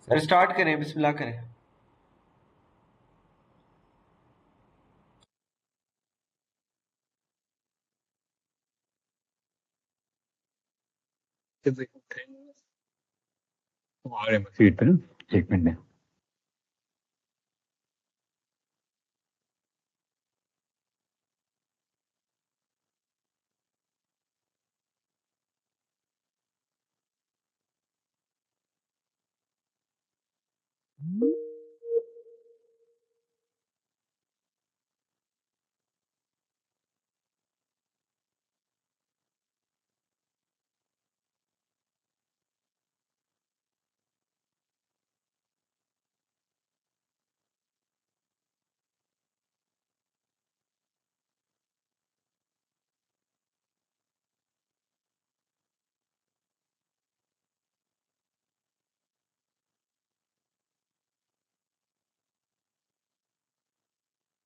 Sir start करें, बिस्मिल्लाह करें। आ रहे हैं फीड पे ना, 1 मिनट में।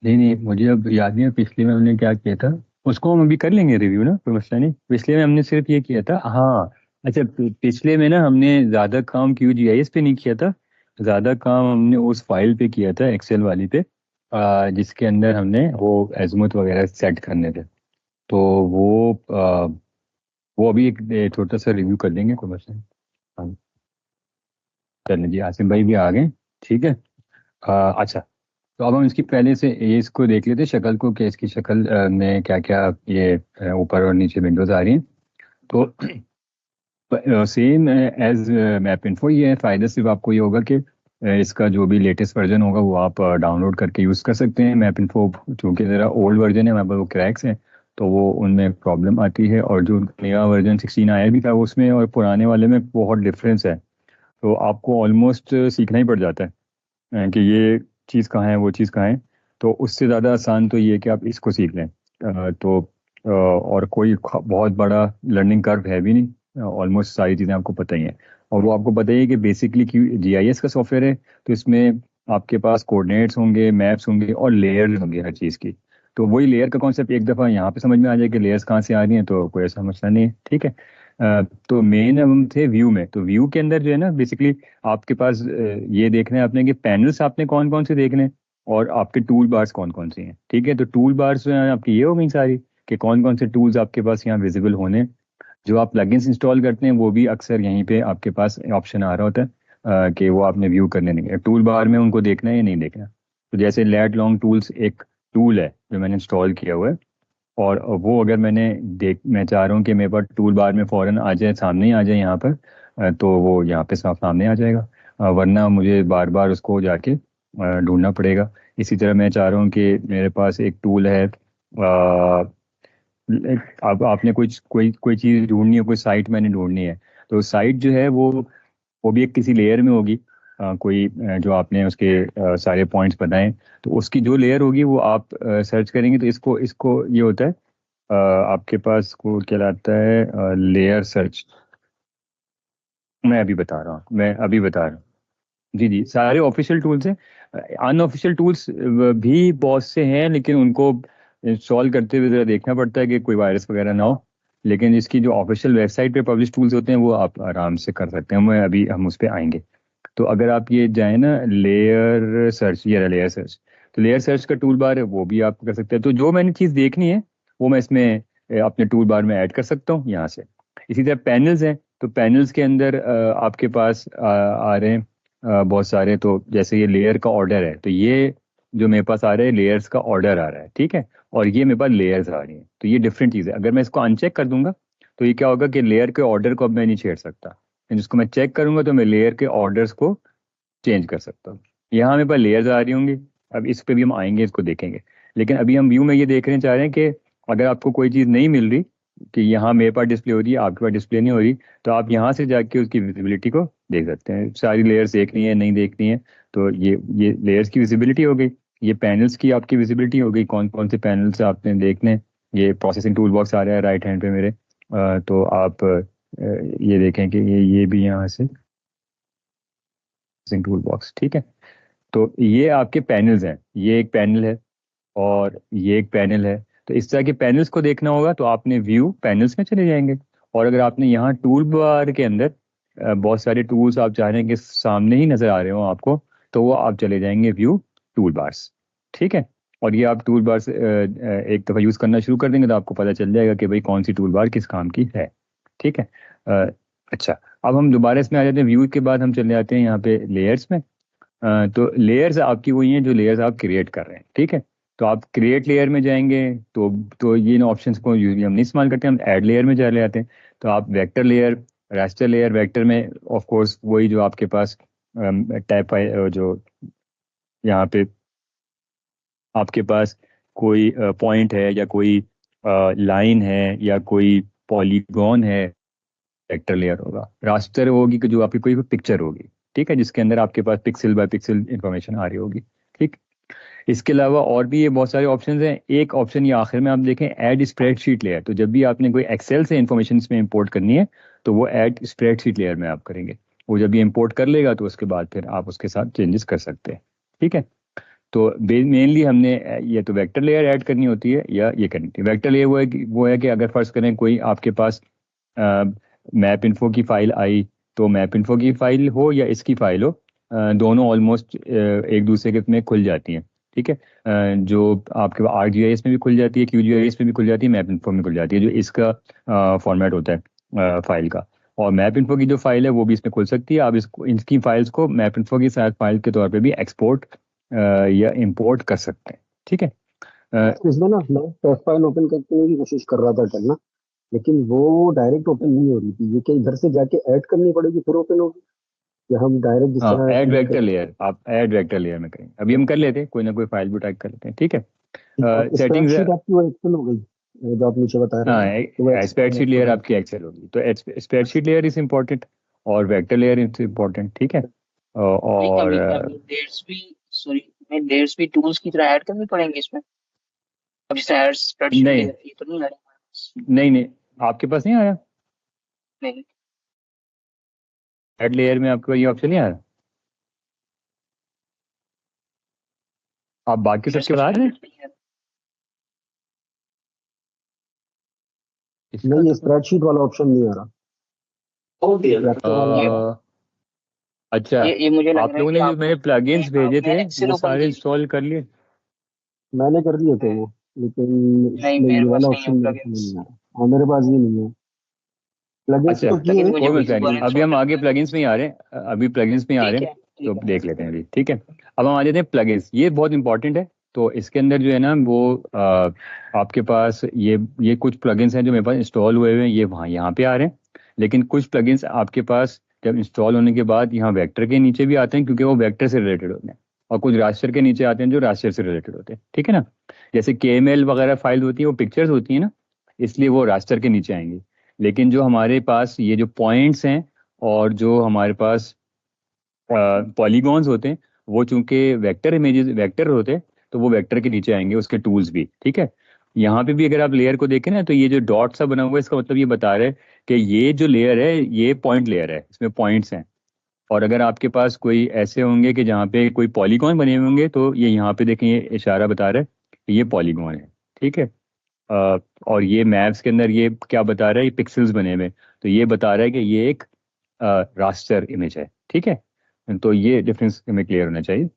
नहीं नहीं, मुझे अब याद नहीं है पिछले में हमने क्या किया था। उसको हम अभी कर लेंगे रिव्यू ना, कोई मसला नहीं। पिछले में हमने सिर्फ ये किया था, हाँ। अच्छा, पिछले में ना हमने ज्यादा काम क्यू जी आई एस पे नहीं किया था। ज्यादा काम हमने उस फाइल पे किया था, एक्सेल वाली पे। जिसके अंदर हमने वो एजमुथ वगैरह सेट करने थे। तो वो अभी एक छोटा सा रिव्यू कर लेंगे, कोई मसला नहीं। हाँ, चलें जी, आसिम भाई भी आ गए। ठीक है। अच्छा, तो अब हम इसकी पहले से ये इसको देख लेते हैं शक्ल को, कि इसकी शक्ल में क्या क्या ये ऊपर और नीचे विंडोज आ रही हैं। तो सेम एज मैप इन्फो, ये फ़ायदा सिर्फ आपको ये होगा कि इसका जो भी लेटेस्ट वर्जन होगा वो आप डाउनलोड करके यूज़ कर सकते हैं। मैप इन्फो चूँकि ज़रा ओल्ड वर्जन है, हमारे पास वो क्रैक्स हैं, तो वो उनमें प्रॉब्लम आती है। और जो नया वर्जन 16 आया भी था उसमें और पुराने वाले में बहुत डिफरेंस है। तो आपको ऑलमोस्ट सीखना ही पड़ जाता है कि ये चीज़ कहाँ है, वो चीज़ कहाँ है। तो उससे ज़्यादा आसान तो ये है कि आप इसको सीख लें। और कोई बहुत बड़ा लर्निंग कर्व है भी नहीं, ऑलमोस्ट सारी चीज़ें आपको पता ही हैं। और वो आपको पता ही है कि basically Q G I S का सॉफ्टवेयर है, तो इसमें आपके पास कोऑर्डिनेट्स होंगे, मैप्स होंगे और लेयर्स होंगे हर चीज़ की। तो वही लेयर का कॉन्सेप्ट एक दफ़ा यहाँ पे समझ में आ जाए कि लेयर्स कहाँ से आ रही हैं, तो कोई ऐसा मसला नहीं है। ठीक है। तो मेन हम थे व्यू में। तो व्यू के अंदर जो है ना, बेसिकली आपके पास ये देखना है आपने कि पैनल्स आपने कौन कौन से देखने हैं और आपके टूल बार्स कौन कौन से हैं। ठीक है, तो टूल बार्स जो हैं आपकी ये हो गई सारी, कि कौन कौन से टूल्स आपके पास यहाँ विजिबल होने हैं। जो आप प्लगइन्स इंस्टॉल करते हैं वो भी अक्सर यहीं पे आपके पास ऑप्शन आ रहा होता है कि वो आपने व्यू करने नहीं, टूल बार में उनको देखना है या नहीं देखना। तो जैसे लैट लॉन्ग टूल्स एक टूल है जो मैंने इंस्टॉल किया हुआ है, और वो अगर मैं चाह रहा हूँ कि मेरे पास टूल बार में फ़ौरन आ जाए, सामने ही आ जाए यहाँ पर, तो वो यहाँ पे सामने आ जाएगा। वरना मुझे बार बार उसको जाके ढूंढना पड़ेगा। इसी तरह मैं चाह रहा हूँ कि मेरे पास एक टूल है, अब आपने कुछ कोई कोई चीज़ ढूंढनी है, कोई साइट मैंने ढूंढनी है। तो साइट जो है वो भी एक किसी लेयर में होगी। जो आपने उसके सारे पॉइंट्स बताएं, तो उसकी जो लेयर होगी वो आप सर्च करेंगे तो इसको इसको ये होता है, आपके पास को कहलाता है लेयर सर्च। मैं अभी बता रहा हूँ। जी जी, सारे ऑफिशियल टूल्स हैं। अनऑफिशियल टूल्स भी बहुत से हैं, लेकिन उनको इंस्टॉल करते हुए ज़रा देखना पड़ता है कि कोई वायरस वगैरह ना हो। लेकिन इसकी जो ऑफिशियल वेबसाइट पे पब्लिश टूल्स होते हैं वो आप आराम से कर सकते हैं। हम उस पर आएंगे। तो अगर आप ये जाए ना, लेयर सर्च, ये रहा लेयर सर्च। तो लेयर सर्च का टूल बार है, वो भी आप कर सकते हैं। तो जो मैंने चीज़ देखनी है वो मैं इसमें अपने टूल बार में ऐड कर सकता हूँ यहाँ से। इसी तरह पैनल्स हैं, तो पैनल्स के अंदर आपके पास आ रहे हैं बहुत सारे। तो जैसे ये लेयर का ऑर्डर है, तो ये जो मेरे पास आ रहा है लेयर्स का ऑर्डर आ रहा है। ठीक है, और ये मेरे पास लेयर्स आ रही हैं, तो ये डिफरेंट चीज़ है। अगर मैं इसको अनचेक कर दूंगा तो ये क्या होगा कि लेयर के ऑर्डर को अब मैं नहीं छेड़ सकता, लेकिन जिसको मैं चेक करूंगा तो मैं लेयर के ऑर्डर्स को चेंज कर सकता हूँ। यहाँ मेरे पास लेयर्स आ रही होंगी। अब इस पे भी हम आएंगे, इसको देखेंगे। लेकिन अभी हम व्यू में ये देखने चाह रहे हैं कि अगर आपको कोई चीज़ नहीं मिल रही, कि यहाँ मेरे पास डिस्प्ले हो रही है, आपके पास डिस्प्ले नहीं हो रही, तो आप यहाँ से जाके उसकी विजिबिलिटी को देख सकते हैं। सारी लेयर्स देखनी है, नहीं देखनी है, तो ये लेयर्स की विजिबिलिटी हो गई। ये पैनल्स की आपकी विजिबिलिटी हो गई, कौन कौन से पैनल्स आपने देखने हैं। ये प्रोसेसिंग टूल बॉक्स आ रहा है राइट हैंड पे मेरे। तो आप ये देखें कि ये भी यहाँ से प्रोसेसिंग टूल बॉक्स। ठीक है, तो ये आपके पैनल्स हैं, ये एक पैनल है और ये एक पैनल है। तो इस तरह के पैनल्स को देखना होगा तो आपने व्यू पैनल्स में चले जाएंगे। और अगर आपने यहाँ टूल बार के अंदर बहुत सारे टूल्स आप चाह रहे हैं कि सामने ही नज़र आ रहे हो आपको, तो वो आप चले जाएंगे व्यू टूल बार्स। ठीक है, और ये आप टूल बार्स एक दफ़ा यूज़ करना शुरू कर देंगे तो आपको पता चल जाएगा कि भाई कौन सी टूल बार किस काम की है। ठीक है। अच्छा, अब हम दोबारा इसमें आ जाते हैं। व्यू के बाद हम चले जाते हैं यहाँ पे लेयर्स में। तो लेयर्स आपकी वही हैं जो लेयर्स आप क्रिएट कर रहे हैं। ठीक है, तो आप क्रिएट लेयर में जाएंगे तो ये इन ऑप्शंस को यूजली हम नहीं इस्तेमाल करते, हम ऐड लेयर में चले जाते हैं। तो आप vector layer, raster layer, vector में ऑफ कोर्स वही जो आपके पास टाइप जो यहाँ पे आपके पास कोई पॉइंट है या कोई लाइन है या कोई पॉलीगॉन है, वेक्टर लेयर होगा। रास्टर होगी कि जो आपकी कोई पिक्चर होगी, ठीक है, जिसके अंदर आपके पास पिक्सल बाय पिक्सल इंफॉर्मेशन आ रही होगी। ठीक, इसके अलावा और भी ये बहुत सारे ऑप्शंस हैं। एक ऑप्शन ये आखिर में आप देखें, ऐड स्प्रेडशीट लेयर। तो जब भी आपने कोई एक्सेल से इंफॉर्मेशन इसमें इंपोर्ट करनी है तो वो ऐड स्प्रेडशीट लेयर में आप करेंगे। वो जब ये इंपोर्ट कर लेगा तो उसके बाद फिर आप उसके साथ चेंजेस कर सकते हैं। ठीक है, तो मेनली हमने ये तो वेक्टर लेयर ऐड करनी होती है या ये करनी होती है। वेक्टर लेयर वो है कि अगर फर्ज करें कोई आपके पास मैप इन्फो की फाइल आई, तो मैप इन्फो की फाइल हो या इसकी फाइल हो, दोनों ऑलमोस्ट एक दूसरे के में खुल जाती हैं। ठीक है, जो आपके ArcGIS में भी खुल जाती है, QGIS में भी खुल जाती है, मैप इन्फो में खुल जाती है, जो इसका फॉर्मेट होता है फाइल का। और मैप इन्फो की जो फाइल है वो भी इसमें खुल सकती है। आप इसको, इनकी फाइल्स को मैप इन्फो की साथ फाइल के तौर पे भी एक्सपोर्ट या इंपोर्ट कर सकते हैं। ठीक है। इसमें ना मैं टेक्स्ट फाइल ओपन करने की कोशिश कर रहा था करना, लेकिन वो डायरेक्ट ओपन नहीं हो रही थी। ये क्या इधर से जाके ऐड करनी पड़ेगी फिर ओपन होगी, या हम डायरेक्ट जिस हाँ, तरह ऐड ऐड वेक्टर लेयर, आप ऐड वेक्टर लेयर में करेंगे। अभी हम कर लेते हैं, कोई ना कोई फाइल भी टाइप कर लेते हैं। ठीक है, और सेटिंग्स। स्प्रेडशीट आपकी वो एक्सेल हो गई, जो आप नीचे बता रहे थे कि वो हाँ, स्प्रेडशीट लेयर एक्सेल। आपकी एक्सेल होगी, तो स्प्रेडशीट लेयर इज इम्पोर्टेंट और वेक्टर लेयर इज इम्पोर्टेंट। ठीक है, नहीं, और हमें हमें लेयर्स भी, सॉरी, हमें लेयर्स भी टूल्स की तरह ऐड करनी पड़ेंगे इसमें। अब जैसे ऐड स्प्रेडशीट नहीं लेयर ये तो नहीं आ रहा हमारे पास। नहीं नहीं, आपके पास नहीं आया नहीं, ऐड लेयर में? आपको ये ऑप्शन नहीं आया? आप बाकी मेरे सबके पास बाद हैं नहीं है। इसका नहीं, ये तो स्प्रेडशीट वाला ऑप्शन नहीं आ रहा। वेक्टर वाला आ रहा है। अच्छा, ये मुझे लग आप रहा है लोगों कि ने जो मैंने आपने प्लगइन्स भेजे आपने थे एक्सेल वो ओपन सारे की। इंस्टॉल कर लिए? मैंने कर दिए थे वो, लेकिन नहीं, इसमें मेरे ये पास वाला नहीं है ऑप्शन मेरे को प्लगइन्स। नहीं आ रहा। हाँ, मेरे पास भी नहीं है। प्लगइन्स अच्छा, तो किए प्लगइन्स मुझे कोई मसला नहीं, दोबारा अभी इंस्टॉल हम करने आगे पड़ेंगे। प्लगइन्स में ही आ रहे हैं। अभी प्लगइन्स में ही आ रहे ठीक हैं, है, तो ठीक है। देख लेते हैं अभी। ठीक है, अब हम आ जाते हैं प्लगइन्स। ये बहुत इंपॉर्टेंट है। तो इसके अंदर जो है ना वो आपके पास ये कुछ प्लगइन्स हैं जो मेरे पास इंस्टॉल हुए हुए हैं, ये वहाँ यहाँ पे आ रहे हैं। लेकिन कुछ प्लगइन्स आपके पास जब इंस्टॉल होने के बाद यहाँ वेक्टर के नीचे भी आते हैं, क्योंकि वो वेक्टर से रिलेटेड होते हैं। और कुछ रास्टर के नीचे आते हैं जो रास्टर से रिलेटेड होते हैं। ठीक है ना, जैसे KML वगैरह फाइल होती है वो पिक्चर्स होती है ना, इसलिए वो रास्टर के नीचे आएंगी। लेकिन जो हमारे पास ये जो पॉइंट्स हैं और जो हमारे पास पॉलीगॉन्स होते हैं, वो चूंकि वेक्टर इमेजेस वेक्टर होते हैं, तो वो वेक्टर के नीचे आएंगे, उसके टूल्स भी। ठीक है, यहाँ पे भी अगर आप लेयर को देखें ना, तो ये जो डॉट सा बना हुआ है, इसका मतलब ये बता रहा है कि ये जो लेयर है ये पॉइंट लेयर है, इसमें पॉइंट्स हैं। और अगर आपके पास कोई ऐसे होंगे कि जहाँ पे कोई पॉलीगॉन बने हुए होंगे, तो ये यहाँ पे देखें, ये इशारा बता रहा है कि ये पॉलीगॉन है। ठीक है, और ये मैप्स के अंदर ये क्या बता रहा है, ये पिक्सेल्स बने हुए हैं, तो ये बता रहा है कि ये एक रास्टर इमेज है। ठीक है, तो ये डिफरेंस हमें क्लियर होना चाहिए।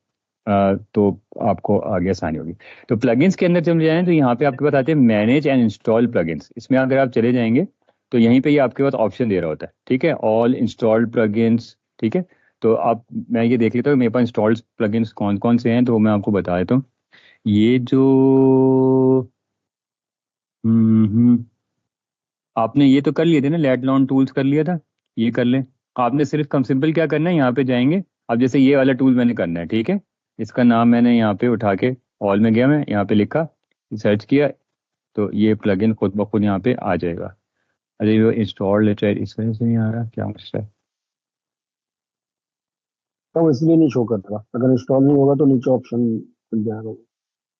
तो आपको आगे आसानी होगी। तो प्लगइन्स के अंदर चले जाएं तो यहाँ पे आपके पास आते हैं मैनेज एंड इंस्टॉल प्लगइन्स। इसमें अगर आप चले जाएंगे तो यहीं पे ये आपके पास ऑप्शन दे रहा होता है। ठीक है, ऑल इंस्टॉल्ड प्लगइन्स। ठीक है, तो आप, मैं ये देख लेता हूँ मेरे पास इंस्टॉल्ड प्लगइन्स कौन कौन से हैं, तो मैं आपको बता देता हूँ। ये जो हम्म, आपने ये तो कर लिए थे ना, लेट लॉन टूल्स कर लिया था, ये कर लें। आपने सिर्फ कम सिंपल क्या करना है, यहाँ पे जाएंगे। अब जैसे ये वाला टूल मैंने करना है, ठीक है, इसका नाम मैंने यहाँ पे उठा के ऑल में गया, मैं यहाँ पे लिखा, सर्च किया, तो ये प्लगइन खुद ब खुद यहाँ पे आ जाएगा। अरे वो इंस्टॉल लेटर इस वजह से नहीं आ रहा, क्या मसला है? तो वो इसलिए नहीं शो कर रहा। अगर इंस्टॉल नहीं होगा तो नीचे ऑप्शन खुल जाएगा,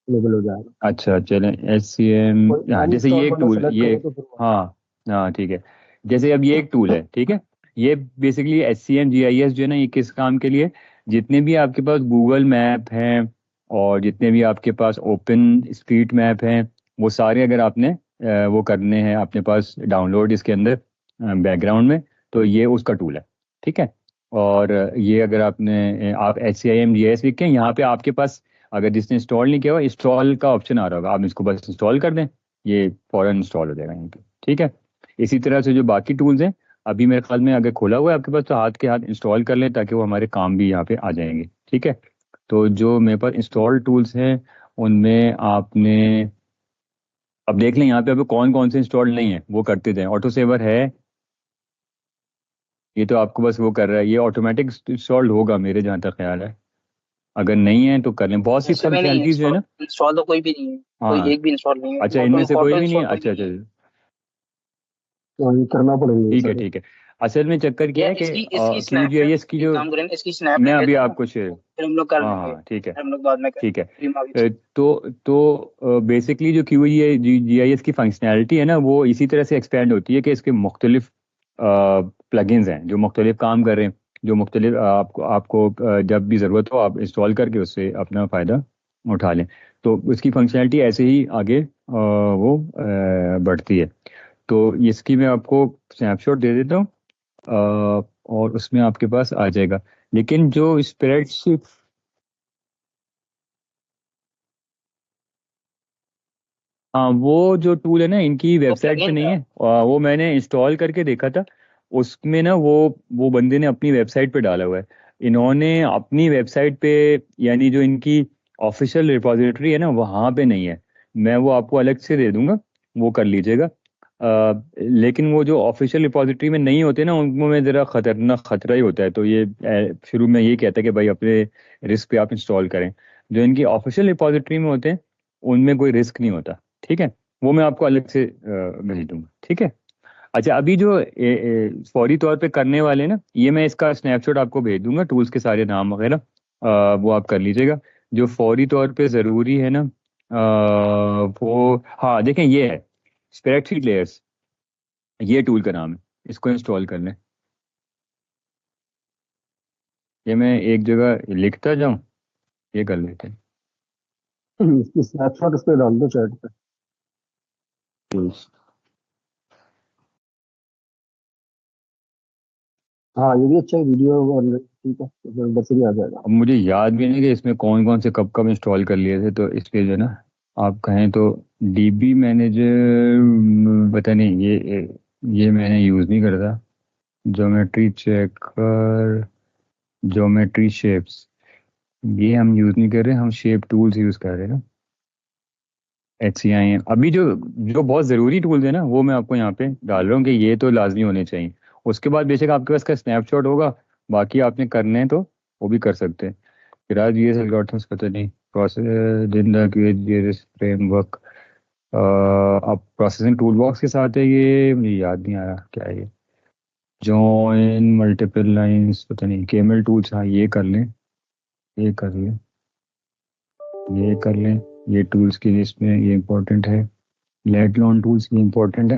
लेबल हो जाएगा। अच्छा चलें, SCM। कोई हाँ, जैसे अनइंस्टॉल ये एक वाला टूल, सेलेक्ट ये, करो तो फिर हाँ हाँ ठीक है, जैसे अब ये एक टूल है। ठीक है, ये बेसिकली SCM GIS जो है ना, ये किस काम के लिए, जितने भी आपके पास गूगल मैप हैं और जितने भी आपके पास ओपन स्ट्रीट मैप हैं, वो सारे अगर आपने वो करने हैं अपने पास डाउनलोड इसके अंदर बैकग्राउंड में, तो ये उसका टूल है। ठीक है। और ये अगर आपने आप HCIM GIS लिख के यहाँ पे आपके पास, अगर जिसने इंस्टॉल नहीं किया हुआ, इंस्टॉल का ऑप्शन आ रहा होगा, आप इसको बस इंस्टॉल कर दें, ये फौरन इंस्टॉल हो जाएगा यहाँ पे। ठीक है। इसी तरह से जो बाकी टूल्स हैं, अभी मेरे ख्याल में अगर खोला हुआ है आपके पास तो हाथ के हाथ इंस्टॉल कर लें, ताकि वो हमारे काम भी यहाँ पे आ जाएंगे। ठीक है। तो जो मेरे पास इंस्टॉल टूल्स हैं उनमें आपने अब देख लें यहाँ पे अभी कौन कौन से इंस्टॉल नहीं है, वो करते जाएं। ऑटो सेवर है, ये तो आपको बस वो कर रहा है, ये ऑटोमेटिक इंस्टॉल होगा मेरे जहाँ तक ख्याल है। अगर नहीं है तो कर लें, बहुत सी जैसे मैंने फंक्शनलिटीज जो है इंस्टॉल ना। इंस्टॉल तो कोई भी नहीं है, कोई हाँ, एक भी इंस्टॉल नहीं है, अच्छा, ऑटो इनमें से कोई ऑटो भी नहीं है, इंस्टॉल कोई भी अच्छा नहीं अच्छा। है। हाँ, ये करना पड़ेगा ये ठीक है सारे। ठीक है। असल में चक्कर क्या या है कि इसकी इसकी स्नैप QGIS की एक जो, काम करेंगे, इसकी स्नैप मैं ले अभी लेते हैं ना, आपको शेयर, फिर हम लोग कर हाँ लेंगे, हाँ ठीक है फिर हम लोग बाद में ठीक है। करेंगे रिमार्क इसकी। तो बेसिकली जो QGIS की फंक्शनैलिटी है ना, वो इसी तरह से एक्सपेंड होती है कि इसके मुख्तलिफ प्लगइन्स हैं जो मुख्तलिफ काम कर रहे हैं, जो मुख्तलिफ आपको आपको जब भी ज़रूरत हो आप इंस्टॉल करके उससे अपना फ़ायदा उठा लें। तो उसकी फंक्शनैलिटी ऐसे ही आगे वो बढ़ती है। तो इसकी मैं आपको स्नैपशॉट दे देता हूँ, और उसमें आपके पास आ जाएगा। लेकिन जो स्प्रेडशीट, हाँ वो जो टूल है ना इनकी वो वेबसाइट पे प्लगइन नहीं था। है, वो मैंने इंस्टॉल करके देखा था। उसमें ना वो बंदे ने अपनी वेबसाइट पे डाला हुआ है। इन्होंने अपनी वेबसाइट पे, यानी जो इनकी ऑफिशियल रिपोजिटरी है ना वहाँ पे नहीं है। मैं वो आपको अलग से दे दूंगा, वो कर लीजिएगा। लेकिन वो जो ऑफिशियल रिपोजिटरी में नहीं होते ना, उनमें ज़रा खतरनाक खतरा ही होता है। तो ये शुरू में ये कहता है कि भाई अपने रिस्क पे आप इंस्टॉल करें। जो इनकी ऑफिशियल रिपोजिटरी में होते हैं उनमें कोई रिस्क नहीं होता। ठीक है। वो मैं आपको अलग से भेज दूंगा। ठीक है। अच्छा, अभी जो फौरी तौर पे करने वाले ना, ये मैं इसका स्नैपशॉट आपको भेज दूंगा, टूल्स के सारे नाम वगैरह, वो आप कर लीजिएगा। जो फौरी तौर पे ज़रूरी है ना, वो हाँ देखें, ये है स्प्रेडशीट लेयर्स, ये टूल का नाम है, इसको इंस्टॉल कर लें। ये मैं एक जगह लिखता जाऊँ, ये कर लेते हैं। इसकी स्नैपशॉट उस पर डाल दो चैट पे। टूल्स, हाँ, ये भी अच्छा है वीडियो, और ठीक है, तो फिर बस ही आ जाएगा। अब मुझे याद भी नहीं कि इसमें कौन कौन से कब कब इंस्टॉल कर लिए थे, तो इसलिए जो है ना, आप कहें तो DB मैनेजर, पता नहीं, ये मैंने यूज़ नहीं करता। ज्योमेट्री चेकर, ज्योमेट्री शेप्स, ये हम यूज़ नहीं कर रहे, हम शेप टूल्स यूज़ कर रहे हैं ना। HCIM, अभी जो जो बहुत ज़रूरी टूल्स है ना वो मैं आपको यहाँ पे डाल रहा हूँ कि ये तो लाजमी होने चाहिए। उसके बाद बेशक आपके पास का स्नैपशॉट होगा, बाकी आपने करने हैं तो वो भी कर सकते हैं। फिर आज ये एल्गोरिथम्स पता नहीं, प्रोसेस दिन द QGIS फ्रेमवर्क, अब प्रोसेसिंग टूल बॉक्स के साथ है, ये मुझे याद नहीं आ रहा क्या है ये। जॉइन मल्टीपल लाइंस, पता नहीं, केमल टूल्स, हाँ ये कर लें, ये कर लें, ये कर लें। ये टूल्स की लिस्ट में ये इंपॉर्टेंट है। लेट लॉन्ग टूल्स ये इंपॉर्टेंट है।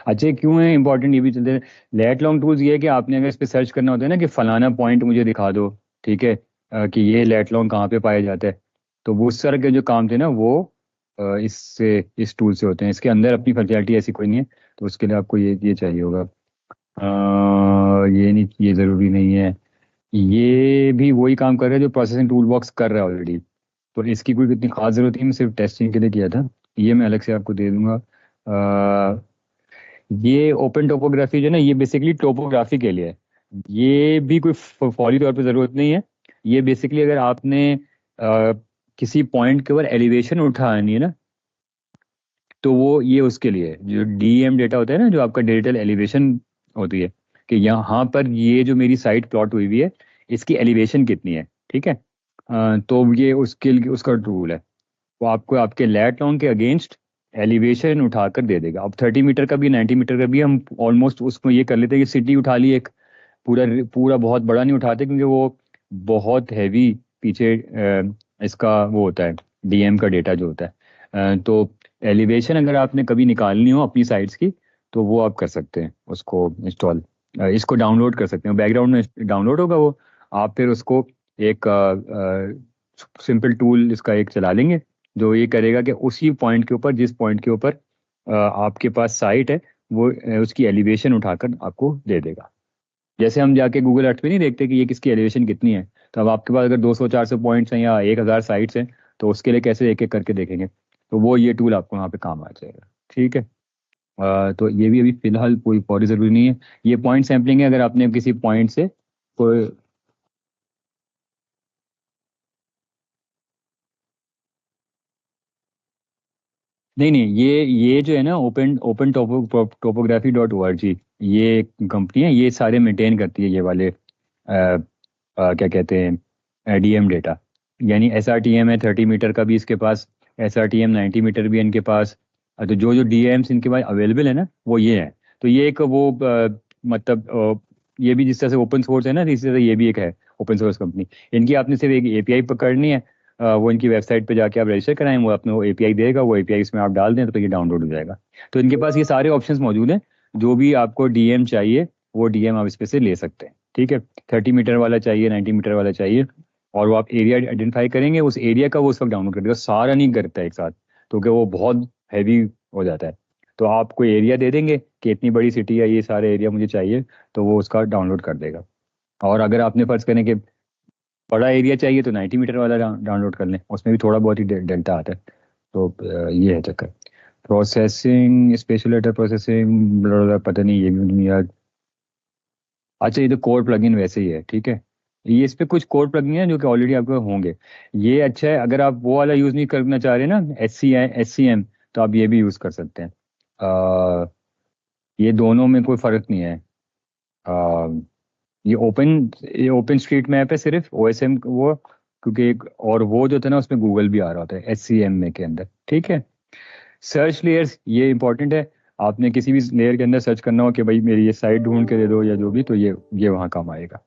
अच्छा, क्यों है इंपॉर्टेंट ये भी चलते हैं। लेट लॉन्ग टूल्स ये है कि आपने अगर इस पे सर्च करना होता है ना कि फलाना पॉइंट मुझे दिखा दो, ठीक है, कि ये लेट लॉन्ग कहाँ पे पाया जाता है, तो वो उस तरह के जो काम थे ना वो इससे, इस टूल से होते हैं। इसके अंदर अपनी फंक्शनलिटी ऐसी कोई नहीं है, तो उसके लिए आपको ये चाहिए होगा। ये नहीं, ये ज़रूरी नहीं है। ये भी वही काम कर रहा है जो प्रोसेसिंग टूल बॉक्स कर रहा है ऑलरेडी, तो इसकी कोई इतनी खास जरूरत नहीं, मैं सिर्फ टेस्टिंग के लिए किया था। ये मैं अलग से आपको दे दूंगा। ये ओपन टोपोग्राफी जो है ना, ये बेसिकली टोपोग्राफी के लिए है। ये भी कोई फौरी तौर पे ज़रूरत नहीं है। ये बेसिकली अगर आपने किसी पॉइंट के ऊपर एलिवेशन उठानी है ना, तो वो ये उसके लिए है। जो DEM डेटा होता है ना, जो आपका डिजिटल एलिवेशन होती है, कि यहाँ पर ये जो मेरी साइट प्लॉट हुई हुई है इसकी एलिवेशन कितनी है। ठीक है। तो ये उसके लिए उसका टूल है। वो आपको आपके लैट लॉन्ग के अगेंस्ट एलिवेशन उठाकर दे देगा। अब 30 मीटर का भी 90 मीटर का भी हम ऑलमोस्ट उसको ये कर लेते हैं कि सिटी उठा ली एक, पूरा पूरा बहुत बड़ा नहीं उठाते क्योंकि वो बहुत हैवी पीछे इसका वो होता है, DM का डेटा जो होता है। तो एलिवेशन अगर आपने कभी निकालनी हो अपनी साइट्स की, तो वो आप कर सकते हैं उसको इंस्टॉल, इसको डाउनलोड कर सकते हैं, बैकग्राउंड में डाउनलोड होगा वो। आप फिर उसको एक सिंपल टूल इसका एक चला लेंगे, जो ये करेगा कि उसी पॉइंट के ऊपर, जिस पॉइंट के ऊपर आपके पास साइट है, वो उसकी एलिवेशन उठाकर आपको दे देगा। जैसे हम जाके गूगल अर्थ पे नहीं देखते कि ये किसकी एलिवेशन कितनी है, तो अब आपके पास अगर 200-400 पॉइंट्स हैं या 1000 साइट्स हैं, तो उसके लिए कैसे एक एक करके देखेंगे, तो वो ये टूल आपको वहाँ पे काम आ जाएगा। ठीक है। तो ये भी अभी फिलहाल कोई फौरी जरूरी नहीं है। ये पॉइंट सैम्पलिंग है, अगर आपने किसी पॉइंट से कोई, नहीं नहीं, ये जो है ना, ओपन ओपन टोपोग्राफी.org, ये कंपनी है, ये सारे मेंटेन करती है ये वाले क्या कहते हैं, डीएम डेटा। यानी SRTM है 30 मीटर का भी इसके पास, SRTM 90 मीटर भी है इनके पास। तो जो जो डीएम्स इनके पास अवेलेबल है ना, वो ये है। तो ये एक वो मतलब ये भी जिस तरह से ओपन सोर्स है ना, इसी तरह ये भी एक है ओपन सोर्स कंपनी। इनकी आपने सिर्फ एक एपीआई पकड़नी है, वो इनकी वेबसाइट पे जाके आप रजिस्टर कराएं, वो अपने वो एपीआई देगा, वो एपीआई इसमें आप डाल दें तो ये डाउनलोड हो जाएगा। तो इनके पास ये सारे ऑप्शंस मौजूद हैं, जो भी आपको डीएम चाहिए वो डीएम आप इस पे से ले सकते हैं। ठीक है। 30 मीटर वाला चाहिए, 90 मीटर वाला चाहिए, और वो आप एरिया आइडेंटिफाई करेंगे, उस एरिया का वो उस वक्त डाउनलोड कर देगा, सारा नहीं करता है एक साथ, तो कि वो बहुत हैवी हो जाता है। तो आप कोई एरिया दे देंगे कि इतनी बड़ी सिटी है, ये सारे एरिया मुझे चाहिए, तो वो उसका डाउनलोड कर देगा। और अगर आपने फर्ज करें कि बड़ा एरिया चाहिए, तो 90 मीटर वाला डाउनलोड कर लें, उसमें भी थोड़ा बहुत ही डेल्टा आता है। तो ये है चक्कर। प्रोसेसिंग, स्पेशल डेटा प्रोसेसिंग, पता नहीं, ये भी नहीं याद। अच्छा, ये तो कोर प्लगइन वैसे ही है। ठीक है। ये इस पे कुछ कोर प्लगइन है जो कि ऑलरेडी आपके होंगे। ये अच्छा है, अगर आप वो वाला यूज़ नहीं करना चाह रहे ना, SCM, तो आप ये भी यूज़ कर सकते हैं। अ, ये दोनों में कोई फ़र्क नहीं है। अ, ये ओपन स्ट्रीट मैप है सिर्फ, OSM वो, क्योंकि एक और वो जो था ना, उसमें गूगल भी आ रहा होता है SCM में के अंदर। ठीक है। सर्च लेयर्स ये इंपॉर्टेंट है। आपने किसी भी लेयर के अंदर सर्च करना हो कि भाई मेरी ये साइट ढूंढ के दे दो या जो भी, तो ये वहाँ काम आएगा।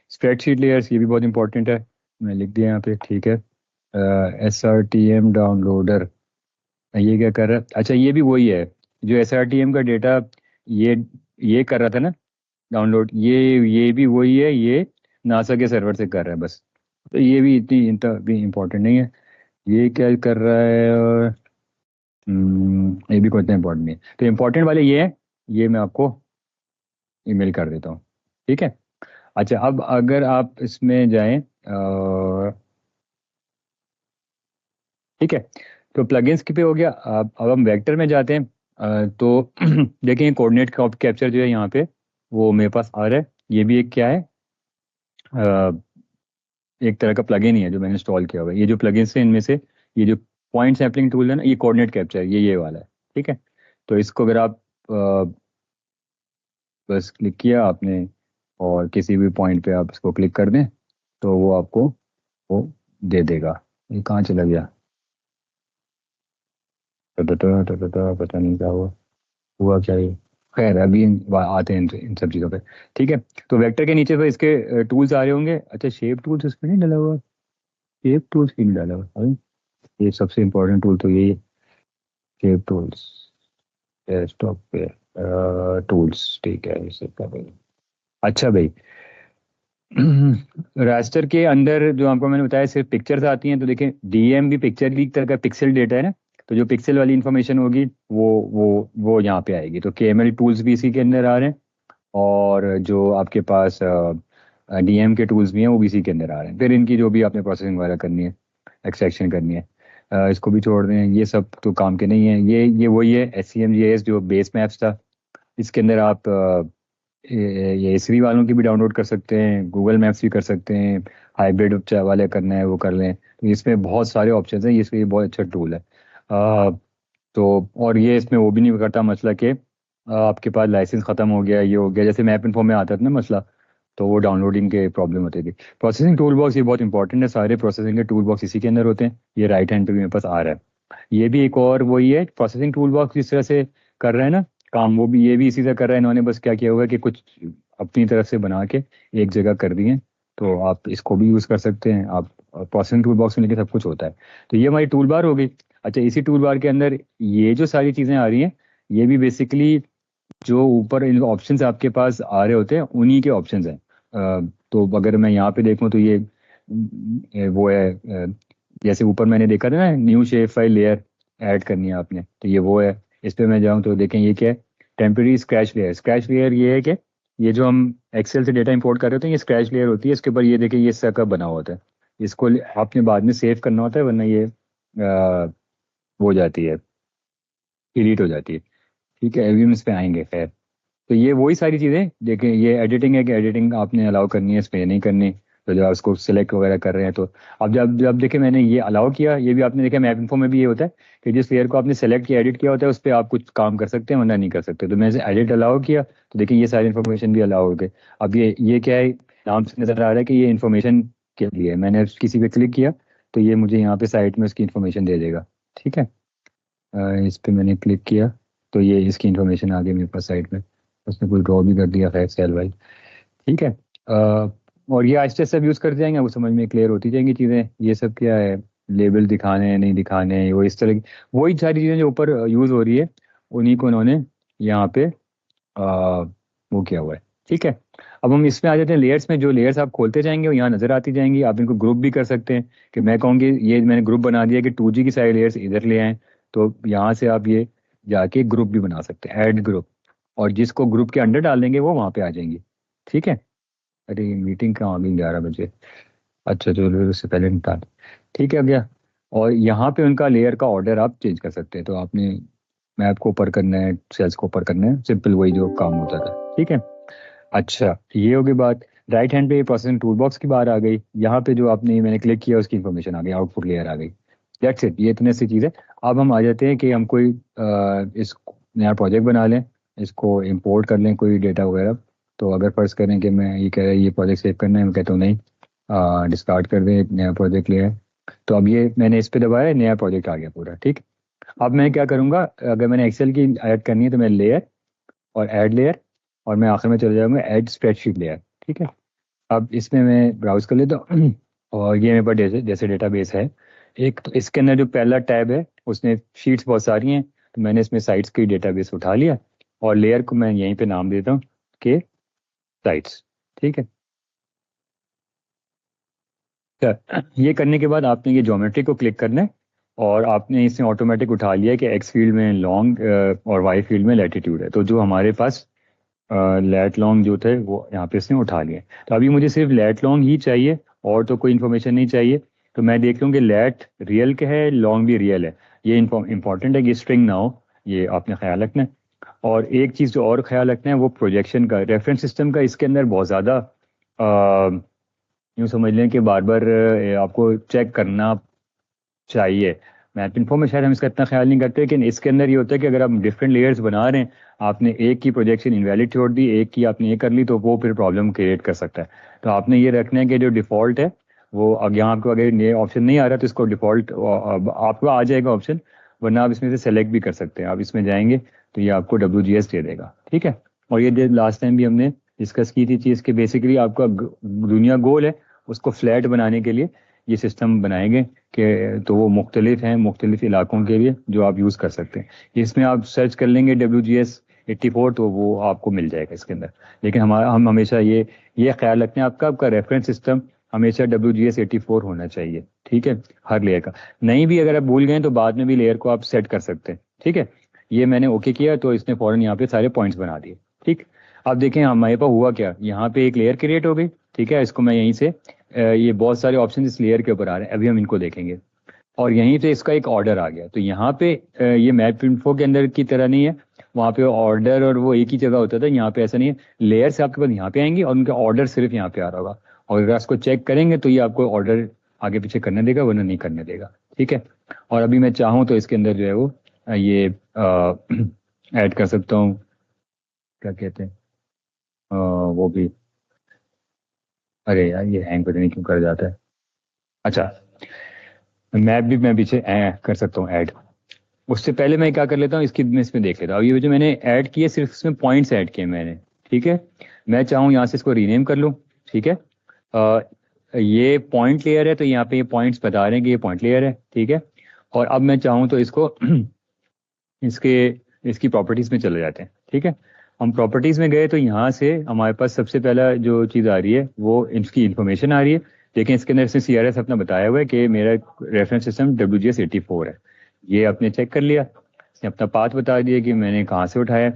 स्प्रेडशीट लेयर्स ये भी बहुत इंपॉर्टेंट है, मैं लिख दिया यहाँ पे। ठीक है। SRTM डाउनलोडर, ये क्या कर रहा है? अच्छा, ये भी वही है जो SRTM का डेटा ये ये कर रहा था ना डाउनलोड, ये भी वही है, ये नासा के सर्वर से कर रहा है बस। तो ये भी इतनी भी इम्पोर्टेंट नहीं है। ये क्या कर रहा है, और ये भी कोई इतना इम्पोर्टेंट नहीं है। तो इम्पोर्टेंट वाले ये है, ये मैं आपको ईमेल कर देता हूँ। ठीक है। अच्छा, अब अगर आप इसमें जाएं, ठीक है, तो प्लगइन्स की पे हो गया। अब हम वेक्टर में जाते हैं। तो देखें, कोऑर्डिनेट कैप्चर जो है यहाँ पे, वो मेरे पास आ रहा है। ये भी एक क्या है, एक तरह का प्लगइन ही है जो मैंने इंस्टॉल किया हुआ है। ये जो प्लगइन्स हैं इनमें से, ये जो पॉइंट सैम्पलिंग टूल है ना, ये कोऑर्डिनेट कैप्चर, ये वाला है। ठीक है। तो इसको अगर आप बस क्लिक किया आपने, और किसी भी पॉइंट पे आप इसको क्लिक कर दें, तो वो आपको वो दे देगा। ये कहाँ चला गया, पता नहीं क्या हुआ क्या ये। खैर, अभी आते हैं इन सब चीज़ों पे। ठीक है। तो वेक्टर के नीचे पे इसके टूल्स आ रहे होंगे। अच्छा, शेप टूल्स इसमें नहीं डाला हुआ, शेप टूल्स क्यों नहीं डाला हुआ अभी? ये सबसे इम्पोर्टेंट टूल तो यही है, शेप टूल्स, डेस्कटॉप पे टूल्स। ठीक है, इसे कर देंगे। अच्छा भाई, रास्टर के अंदर जो आपको मैंने बताया सिर्फ पिक्चर्स आती हैं, तो देखें डीएम भी पिक्चर की तरह का पिक्सल डेटा है ना, तो जो पिक्सल वाली इंफॉर्मेशन होगी वो यहाँ पे आएगी। तो केएमएल टूल्स भी इसी के अंदर आ रहे हैं, और जो आपके पास डीएम के टूल्स भी हैं वो भी इसी के अंदर आ रहे हैं। फिर इनकी जो भी आपने प्रोसेसिंग वगैरह करनी है, एक्सट्रैक्शन करनी है, इसको भी छोड़ दें, ये सब तो काम के नहीं है। ये वही है SCMGIS जो बेस मैप्स था, इसके अंदर आप ये एसवी वालों की भी डाउनलोड कर सकते हैं, गूगल मैप्स भी कर सकते हैं, हाइब्रिड वाले करना है वो कर लें। तो इसमें बहुत सारे ऑप्शन हैं, इसलिए ये बहुत अच्छा टूल है। तो और ये इसमें वो भी नहीं करता मसला कि आपके पास लाइसेंस ख़त्म हो गया, ये हो गया, जैसे मैप इन्फो में आता था ना मसला, तो वो डाउनलोडिंग के प्रॉब्लम होती थी। प्रोसेसिंग टूल बॉक्स ये बहुत इंपॉर्टेंट है, सारे प्रोसेसिंग के टूल बॉक्स इसी के अंदर होते हैं। ये राइट हैंड पे भी मेरे पास आ रहा है। ये भी एक और वही है, प्रोसेसिंग टूल बॉक्स जिस तरह से कर रहे हैं ना काम, वो भी ये भी इसी तरह कर रहा है। इन्होंने बस क्या किया हुआ है कि कुछ अपनी तरफ से बना के एक जगह कर दिए, तो आप इसको भी यूज़ कर सकते हैं। आप प्रोसेसिंग टूल बॉक्स में लेके सब कुछ होता है। तो ये हमारी टूल बार हो गई। अच्छा, इसी टूल बार के अंदर ये जो सारी चीज़ें आ रही हैं, ये भी बेसिकली जो ऊपर इन ऑप्शंस आपके पास आ रहे होते हैं उन्हीं के ऑप्शंस हैं। तो अगर मैं यहाँ पे देखूँ तो ये वो है, जैसे ऊपर मैंने देखा था ना, new shape file layer add करनी है आपने, तो ये वो है। इस पे मैं जाऊँ तो देखें ये क्या है, temporary scratch layer. Scratch layer ये है कि ये जो हम एक्सेल से डेटा इंपोर्ट कर रहे होते हैं, ये स्क्रैच लेयर होती है, इसके ऊपर ये देखिए ये सर्कल बना हुआ होता है, इसको आपने बाद में सेव करना होता है, वरना ये वो हो जाती है, डिलीट हो जाती है। ठीक है, अभी हम इस पे आएंगे। खैर, तो ये वही सारी चीज़ें देखें, ये एडिटिंग है कि एडिटिंग आपने अलाउ करनी है, इस पे नहीं करनी। तो जब आप इसको सिलेक्ट वगैरह कर रहे हैं, तो अब जब जब देखें मैंने ये अलाउ किया, ये भी आपने देखा मैप इन्फो में भी ये होता है कि जिस लेयर को आपने सेलेक्ट किया, एडिट किया होता है, उस पर आप कुछ काम कर सकते हैं वरना नहीं कर सकते। तो मैंने एडिट अलाउ किया, तो देखिए ये सारी इन्फॉर्मेशन भी अलाउ हो गई। अब ये क्या है, नाम से नजर आ रहा है कि ये इन्फॉर्मेशन के लिए है। मैंने किसी पे क्लिक किया तो ये मुझे यहाँ पे साइट में उसकी इन्फॉर्मेशन दे देगा। ठीक है, इस पे मैंने क्लिक किया तो ये इसकी इन्फॉर्मेशन आ गई मेरे पास साइट में, उसने कोई ड्रॉ भी कर दिया, खैर सेल वाइज। ठीक है, और ये आहिस्ते से यूज़ करते जाएंगे, वो समझ में क्लियर होती जाएंगी चीज़ें। ये सब क्या है, लेबल दिखाने हैं नहीं दिखाने हैं, वो इस तरह की वही सारी चीज़ें जो ऊपर यूज़ हो रही है, उन्हीं को उन्होंने यहाँ पे वो किया हुआ है। ठीक है, अब हम इसमें आ जाते हैं लेयर्स में। जो लेयर्स आप खोलते जाएंगे वो यहाँ नजर आती जाएंगी। आप इनको ग्रुप भी कर सकते हैं, कि मैं कहूँगी ये मैंने ग्रुप बना दिया कि 2G की सारी लेयर्स इधर ले आएँ, तो यहाँ से आप ये जाके ग्रुप भी बना सकते हैं, ऐड ग्रुप, और जिसको ग्रुप के अंडर डालेंगे वो वहाँ पे आ जाएंगी। ठीक है, अरे मीटिंग कहाँ आ गई 11 बजे, अच्छा चलो उससे पहले निकाल। ठीक है गया, और यहाँ पे उनका लेयर का ऑर्डर आप चेंज कर सकते हैं। तो आपने मैप को ऊपर करना है, सेल्स को ऊपर करना है, सिंपल वही जो काम होता था। ठीक है, अच्छा ये होगी बात। राइट हैंड पे प्रोसेसिंग टूल बॉक्स की बात आ गई, यहाँ पे जो आपने मैंने क्लिक किया उसकी इन्फॉर्मेशन आ गई, आउटपुट लेयर आ गई। दैट्स इट, ये इतने सी चीज़ है। अब हम आ जाते हैं कि हम कोई इस नया प्रोजेक्ट बना लें, इसको इंपोर्ट कर लें कोई डेटा वगैरह। तो अगर फर्ज करें कि मैं ये कह रहा है ये प्रोजेक्ट सेव करना है, मैं कहता हूँ नहीं, डिस्कार्ड कर दें, एक नया प्रोजेक्ट लिया है। तो अब ये मैंने इस पे दबाया, नया प्रोजेक्ट आ गया पूरा। ठीक, अब मैं क्या करूँगा, अगर मैंने एक्सेल की ऐड करनी है तो मैं लेयर और ऐड लेयर, और मैं आखिर में चले जाऊँगा ऐड स्प्रेडशीट लेयर। ठीक है, अब इसमें मैं ब्राउज कर लेता हूँ और ये मेरे पास जैसे जैसे डेटाबेस है एक, तो इसके अंदर जो पहला टैब है उसमें शीट्स बहुत सारी हैं, तो मैंने इसमें साइट्स की डेटाबेस उठा लिया, और लेयर को मैं यहीं पे नाम देता हूँ कि साइट्स। ठीक है, तो ये करने के बाद आपने ये ज्योमेट्री को क्लिक करना है, और आपने इसमें ऑटोमेटिक उठा लिया कि एक्स फील्ड में लॉन्ग और वाई फील्ड में लैटिट्यूड है। तो जो हमारे पास लैट लॉन्ग जो थे वो यहाँ पे इसने उठा लिए। तो अभी मुझे सिर्फ लैट लॉन्ग ही चाहिए, और तो कोई इन्फॉर्मेशन नहीं चाहिए। तो मैं देख लूँ कि लैट रियल का है, लॉन्ग भी रियल है। ये इंपॉर्टेंट है कि स्ट्रिंग ना हो, ये आपने ख्याल रखना है। और एक चीज़ जो और ख्याल रखना है वो प्रोजेक्शन का, रेफरेंस सिस्टम का इसके अंदर बहुत ज़्यादा यूँ समझ लें कि बार बार आपको चेक करना चाहिए। मैप इन्फो में शायद हम इसका इतना ख्याल नहीं करते, लेकिन इसके अंदर ये होता है कि अगर आप डिफरेंट लेयर्स बना रहे हैं, आपने एक की प्रोजेक्शन इनवैलिड छोड़ दी, एक की आपने ये कर ली, तो वो फिर प्रॉब्लम क्रिएट कर सकता है। तो आपने ये रखना है कि जो डिफ़ॉल्ट है वो, अगर यहाँ आपको अगर ये ऑप्शन नहीं आ रहा तो इसको डिफ़ॉल्ट आपको आ जाएगा ऑप्शन, वरना आप इसमें से सेलेक्ट भी कर सकते हैं। आप इसमें जाएंगे तो ये आपको WGS दे देगा। ठीक है, और ये लास्ट टाइम भी हमने डिस्कस की थी चीज़ कि बेसिकली आपका दुनिया गोल है, उसको फ्लैट बनाने के लिए ये सिस्टम बनाएंगे कि तो वो मुख्तलिफ हैं मुख्तलिफ इलाकों के लिए जो आप यूज़ कर सकते हैं। इसमें आप सर्च कर लेंगे WGS84 तो वो आपको मिल जाएगा इसके अंदर। लेकिन हम हमेशा ये ख्याल रखते हैं आपका आपका रेफरेंस सिस्टम हमेशा WGS84 होना चाहिए। ठीक है, हर लेयर का। नहीं भी अगर आप भूल गए तो बाद में भी लेयर को आप सेट कर सकते हैं। ठीक है, ये मैंने ओके किया तो इसने फौरन यहाँ पे सारे पॉइंट्स बना दिए। ठीक, अब देखें हमारे पास हुआ क्या, यहाँ पे एक लेयर क्रिएट हो गई। ठीक है, इसको मैं यहीं से ये बहुत सारे ऑप्शन इस लेयर के ऊपर आ रहे हैं, अभी हम इनको देखेंगे। और यहीं पे इसका एक ऑर्डर आ गया। तो यहाँ पे ये मैप इन्फो के अंदर की तरह नहीं है, वहाँ पे ऑर्डर और वो एक ही जगह होता था, यहाँ पे ऐसा नहीं है। लेयर से आपके पास यहाँ पे आएंगे और उनका ऑर्डर सिर्फ यहाँ पे आ रहा होगा, और अगर इसको चेक करेंगे तो ये आपको ऑर्डर आगे पीछे करने देगा, वरना नहीं करने देगा। ठीक है, और अभी मैं चाहूँ तो इसके अंदर जो है वो ये ऐड कर सकता हूँ, क्या कहते हैं वो भी, अरे यार ये हैंग पता नहीं क्यों कर जाता है। अच्छा, मैप भी मैं पीछे कर सकता हूँ ऐड। उससे पहले मैं क्या कर लेता हूँ, इसकी मैं इसमें देख लेता हूँ। अब ये जो मैंने ऐड किए सिर्फ इसमें पॉइंट्स ऐड किए मैंने। ठीक है, मैं चाहूँ यहाँ से इसको रीनेम कर लूँ। ठीक है, ये पॉइंट लेयर है तो यहाँ पे ये पॉइंट्स बता रहे हैं कि ये पॉइंट लेयर है। ठीक है, और अब मैं चाहूँ तो इसको इसके इसकी प्रॉपर्टीज में चले जाते हैं। ठीक है, हम प्रॉपर्टीज में गए तो यहाँ से हमारे पास सबसे पहला जो चीज़ आ रही है वो इसकी इन्फॉर्मेशन आ रही है। लेकिन इसके अंदर इसने CRS अपना बताया हुआ है कि मेरा रेफरेंस सिस्टम WGS84 है। ये आपने चेक कर लिया, इसने अपना पाथ बता दिया कि मैंने कहाँ से उठाया।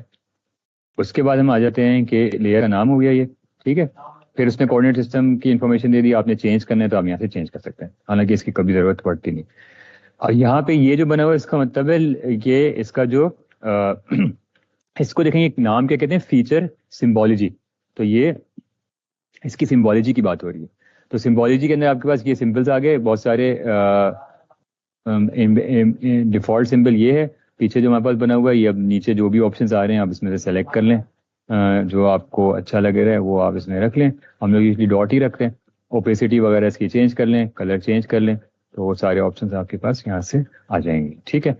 उसके बाद हम आ जाते हैं कि लेयर का नाम हो गया ये, ठीक है। फिर उसने कोऑर्डिनेट सिस्टम की इन्फॉर्मेशन दे दी, आपने चेंज करना है तो आप यहाँ से चेंज कर सकते हैं, हालांकि इसकी कभी ज़रूरत पड़ती नहीं। और यहाँ पे ये जो बना हुआ है इसका मतलब है ये इसका जो इसको देखेंगे, एक नाम क्या कहते हैं, फीचर सिंबोलॉजी। तो ये इसकी सिंबोलॉजी की बात हो रही है। तो सिंबोलॉजी के अंदर आपके पास ये सिंबल्स आ गए बहुत सारे। डिफॉल्ट सिंबल ये है, पीछे जो हमारे पास बना हुआ है ये। अब नीचे जो भी ऑप्शंस आ रहे हैं आप इसमें से सेलेक्ट कर लें, जो आपको अच्छा लग रहा है वो आप इसमें रख लें। हम लोग यूजली डॉट ही रखते हैं। ओपेसिटी वगैरह इसकी चेंज कर लें, कलर चेंज कर लें, तो वो सारे ऑप्शंस आपके पास यहाँ से आ जाएंगे, ठीक है।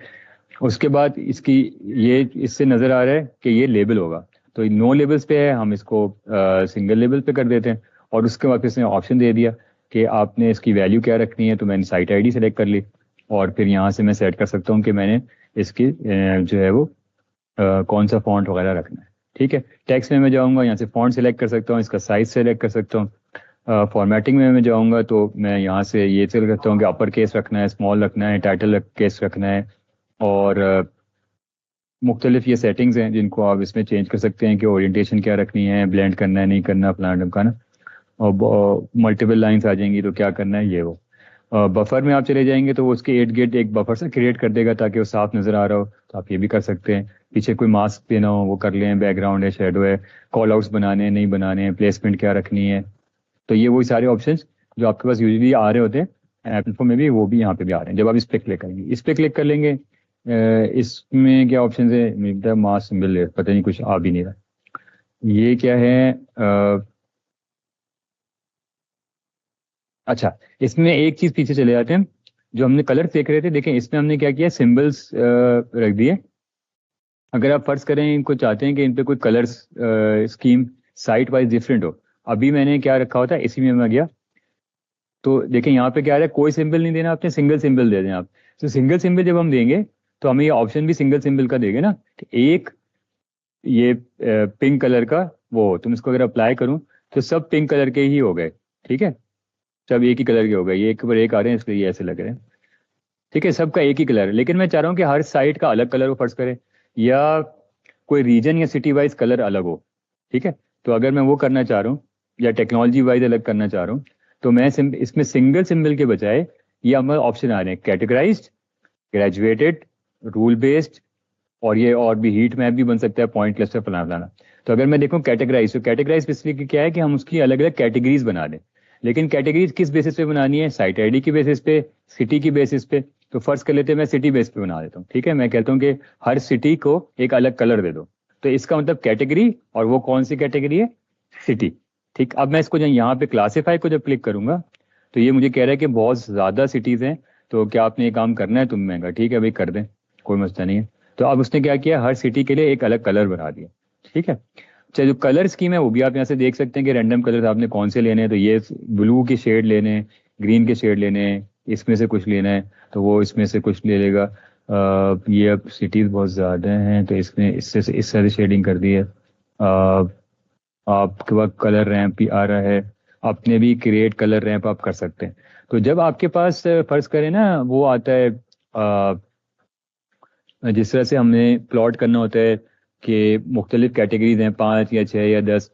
उसके बाद इसकी ये इससे नज़र आ रहा है कि ये लेबल होगा, तो नो लेबल्स पे है, हम इसको सिंगल लेबल पे कर देते हैं। और उसके बाद फिर इसने ऑप्शन दे दिया कि आपने इसकी वैल्यू क्या रखनी है, तो मैंने साइट आईडी सेलेक्ट कर ली। और फिर यहाँ से मैं सेट कर सकता हूँ कि मैंने इसकी जो है वो कौन सा फॉन्ट वगैरह रखना है, ठीक है। टेक्स्ट में मैं जाऊँगा, यहाँ से फॉन्ट सेलेक्ट कर सकता हूँ, इसका साइज सेलेक्ट कर सकता हूँ। फॉर्मेटिंग में मैं जाऊँगा तो मैं यहाँ से ये सेलेक्ट करता हूँ कि अपर केस रखना है, स्मॉल रखना है, टाइटल केस रखना है। और मुख्तलिफ ये सेटिंग्स हैं जिनको आप इसमें चेंज कर सकते हैं कि ओरिएंटेशन क्या रखनी है, ब्लेंड करना है नहीं करना, फलाना का ना। और मल्टीपल लाइंस आ जाएंगी तो क्या करना है ये वो। बफर में आप चले जाएंगे तो वो उसके 8 गेट एक बफर से क्रिएट कर देगा ताकि वो साफ नज़र आ रहा हो, तो आप ये भी कर सकते हैं। पीछे कोई मास्क देना हो वो कर लें, बैकग्राउंड है, शेडो है, कॉल आउट्स बनाने हैं नहीं बनाने हैं, प्लेसमेंट क्या रखनी है। तो ये वही सारे ऑप्शंस जो आपके पास यूजली आ रहे होते हैं ऐप इन्फो में भी, वो भी यहाँ पे भी आ रहे हैं। जब आप इस पर क्लिक करेंगे, इस पर क्लिक कर लेंगे, इसमें क्या ऑप्शन है, मिलता है मास सिंबल, पता नहीं कुछ आ भी नहीं रहा, ये क्या है। अच्छा, इसमें एक चीज पीछे चले जाते हैं, जो हमने कलर देख रहे थे, देखें इसमें हमने क्या किया, सिंबल्स रख दिए। अगर आप फर्ज करें इनको चाहते हैं कि इन पे कोई colour scheme site wise different हो, अभी मैंने क्या रखा होता है, इसी में मैं गया तो देखें यहाँ पे क्या आ रहा है, कोई सिंबल नहीं देना आपने, सिंगल सिंबल दे दें आप। तो सिंगल सिंबल जब हम देंगे तो हमें ये ऑप्शन भी सिंगल सिंबल का देंगे ना। तो एक ये पिंक कलर का वो, तुम इसको अगर अप्लाई करूं तो सब पिंक कलर के ही हो गए, ठीक है। सब एक ही कलर के हो गए, ये एक पर एक आ रहे हैं इसलिए ये ऐसे लग रहे हैं, ठीक है। सबका एक ही कलर है, लेकिन मैं चाह रहा हूँ कि हर साइट का अलग कलर हो फर्ज करें, या कोई रीजन या सिटी वाइज कलर अलग हो, ठीक है। तो अगर मैं वो करना चाह रहा हूँ या टेक्नोलॉजी वाइज अलग करना चाह रहा हूँ, तो मैं इसमें सिंगल सिंबल के बजाय ये हमारे ऑप्शन आ रहे हैं, कैटेगराइज्ड, ग्रेजुएटेड, रूल बेस्ड, और ये और भी हीट मैप भी बन सकता है, पॉइंट क्लस्टर फलाना फलाना। तो अगर मैं देखूँ कैटेगराइज, तो कैटेगराइज बेसिकली क्या है कि हम उसकी अलग अलग कैटेगरीज बना दें। लेकिन कैटेगरीज किस बेसिस पे बनानी है, साइट आईडी की बेसिस पे, सिटी की बेसिस पे। तो फर्स्ट कर लेते हैं, मैं सिटी बेस पे बना देता हूँ, ठीक है। मैं कहता हूँ कि हर सिटी को एक अलग कलर दे दो, तो इसका मतलब कैटेगरी, और वो कौन सी कैटेगरी है, सिटी, ठीक। अब मैं इसको जब यहाँ पे क्लासीफाई को जब क्लिक करूंगा तो ये मुझे कह रहा है कि बहुत ज्यादा सिटीज हैं, तो क्या आपने ये काम करना है, तुम महंगा, ठीक है भाई कर दें, कोई मसला नहीं है। तो अब उसने क्या किया, हर सिटी के लिए एक अलग कलर बना दिया, ठीक है। अच्छा, जो कलर स्कीम है वो भी आप यहाँ से देख सकते हैं कि रैंडम कलर आपने कौन से लेने हैं, तो ये ब्लू के शेड लेने हैं, ग्रीन के शेड लेने हैं, इसमें से कुछ लेना है तो वो इसमें से कुछ ले लेगा। ये अब सिटीज बहुत ज़्यादा हैं तो इसमें इससे इस तरह शेडिंग कर दी है। आपके पास कलर रैंप भी आ रहा है, अपने भी क्रिएट कलर रैंप आप कर सकते हैं। तो जब आपके पास फर्ज करें ना वो आता है, जिस तरह से हमने प्लॉट करना होता है कि मुख्तलिफ कैटेगरीज हैं, 5 या 6 या 10,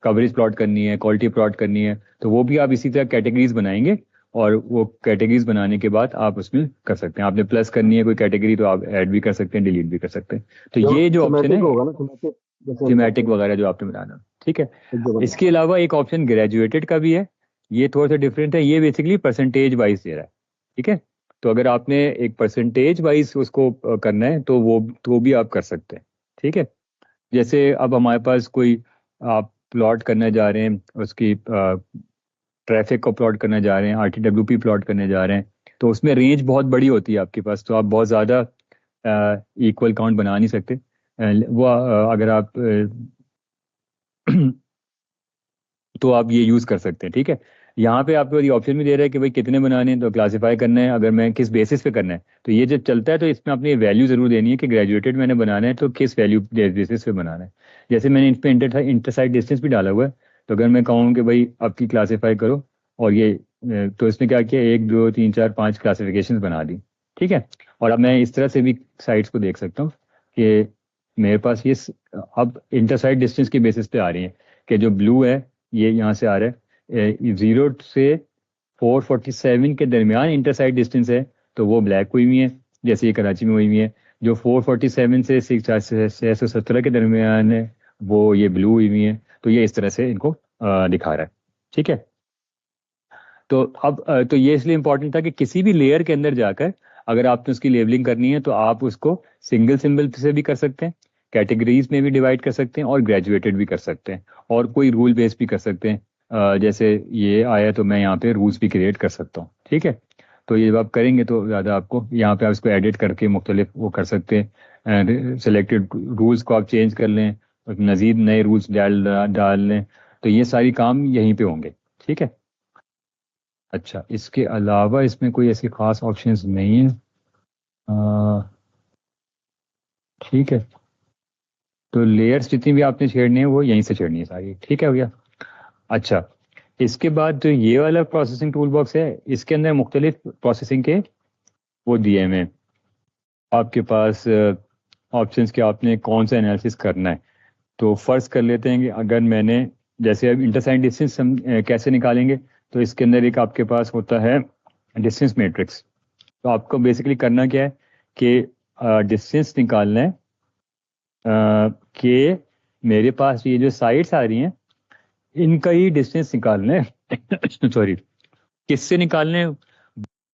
कवरेज प्लॉट करनी है, क्वालिटी प्लॉट करनी है, तो वो भी आप इसी तरह कैटेगरीज बनाएंगे। और वो कैटेगरीज बनाने के बाद आप उसमें कर सकते हैं, आपने प्लस करनी है कोई कैटेगरी तो आप ऐड भी कर सकते हैं, डिलीट भी कर सकते हैं। तो ये जो ऑप्शन है होगा ना, थीमेटिक जैसे थीमेटिक वगैरह जो आपने बनाना, ठीक है। एक जो इसके अलावा एक ऑप्शन ग्रेजुएटेड का भी है, ये थोड़ा सा डिफरेंट है, ये बेसिकली परसेंटेज वाइज दे रहा है, ठीक है। तो अगर आपने एक परसेंटेज वाइज उसको करना है तो भी आप कर सकते हैं, ठीक है। जैसे अब हमारे पास कोई आप प्लॉट करने जा रहे हैं, उसकी ट्रैफिक को प्लॉट करने जा रहे हैं, RTWP प्लॉट करने जा रहे हैं, तो उसमें रेंज बहुत बड़ी होती है आपके पास, तो आप बहुत ज़्यादा इक्वल काउंट बना नहीं सकते। वो अगर आप तो आप ये यूज़ कर सकते हैं, ठीक है। यहाँ पे आपको ये ऑप्शन भी दे रहा है कि भाई कितने बनाने हैं, तो क्लासीफाई करना है, अगर मैं किस बेसिस पे करना है, तो ये जब चलता है तो इसमें अपनी वैल्यू ज़रूर देनी है कि ग्रेजुएटेड मैंने बनाना है तो किस वैल्यू बेसिस पे बनाना है। जैसे मैंने इस पर इंटरसाइड डिस्टेंस भी डाला हुआ है, तो अगर मैं कहूँ कि भाई आपकी क्लासीफाई करो, और ये तो इसने क्या किया, 1 2 3 4 5 क्लासिफिकेशन बना दी, ठीक है। और अब मैं इस तरह से भी साइट्स को देख सकता हूँ कि मेरे पास ये अब इंटरसाइड डिस्टेंस के बेसिस पे आ रही है कि जो ब्लू है ये यहाँ से आ रहा है 0 से 447 के दरमियान इंटरसाइड डिस्टेंस है तो वो ब्लैक हुई हुई है, जैसे ये कराची में हुई हुई है। जो 447 से 617 के दरमियान है वो ये ब्लू हुई हुई है। तो ये इस तरह से इनको दिखा रहा है, ठीक है। तो अब तो ये इसलिए इंपॉर्टेंट था कि किसी भी लेयर के अंदर जाकर अगर आपने उसकी लेबलिंग करनी है तो आप उसको सिंगल सिंबल से भी कर सकते हैं, कैटेगरीज में भी डिवाइड कर सकते हैं और ग्रेजुएटेड भी कर सकते हैं और कोई रूल बेस भी कर सकते हैं। जैसे ये आया तो मैं यहाँ पे रूल्स भी क्रिएट कर सकता हूँ, ठीक है। तो ये जब आप करेंगे तो ज़्यादा आपको यहाँ पे आप इसको एडिट करके मुख्तलिफ वो कर सकते हैं, सेलेक्टेड रूल्स को आप चेंज कर लें, मज़ीद नए रूल्स डाल लें, तो ये सारी काम यहीं पे होंगे, ठीक है। अच्छा, इसके अलावा इसमें कोई ऐसी खास ऑप्शंस नहीं है, ठीक है। तो लेयर्स जितनी भी आपने छेड़नी है वो यहीं से छेड़नी है सारी, ठीक है भैया। अच्छा, इसके बाद जो ये वाला प्रोसेसिंग टूल बॉक्स है इसके अंदर मुख्तलिफ प्रोसेसिंग के वो दिए हुए हैं आपके पास ऑप्शंस के, आपने कौन सा एनालिसिस करना है। तो फर्ज कर लेते हैं कि अगर मैंने जैसे अब इंटरसाइड डिस्टेंस हम कैसे निकालेंगे, तो इसके अंदर एक आपके पास होता है डिस्टेंस मैट्रिक्स। तो आपको बेसिकली करना क्या है कि डिस्टेंस निकालना है कि मेरे पास ये जो साइड्स आ रही हैं इनका ही डिस्टेंस निकालना है सॉरी, किससे निकालने हैं?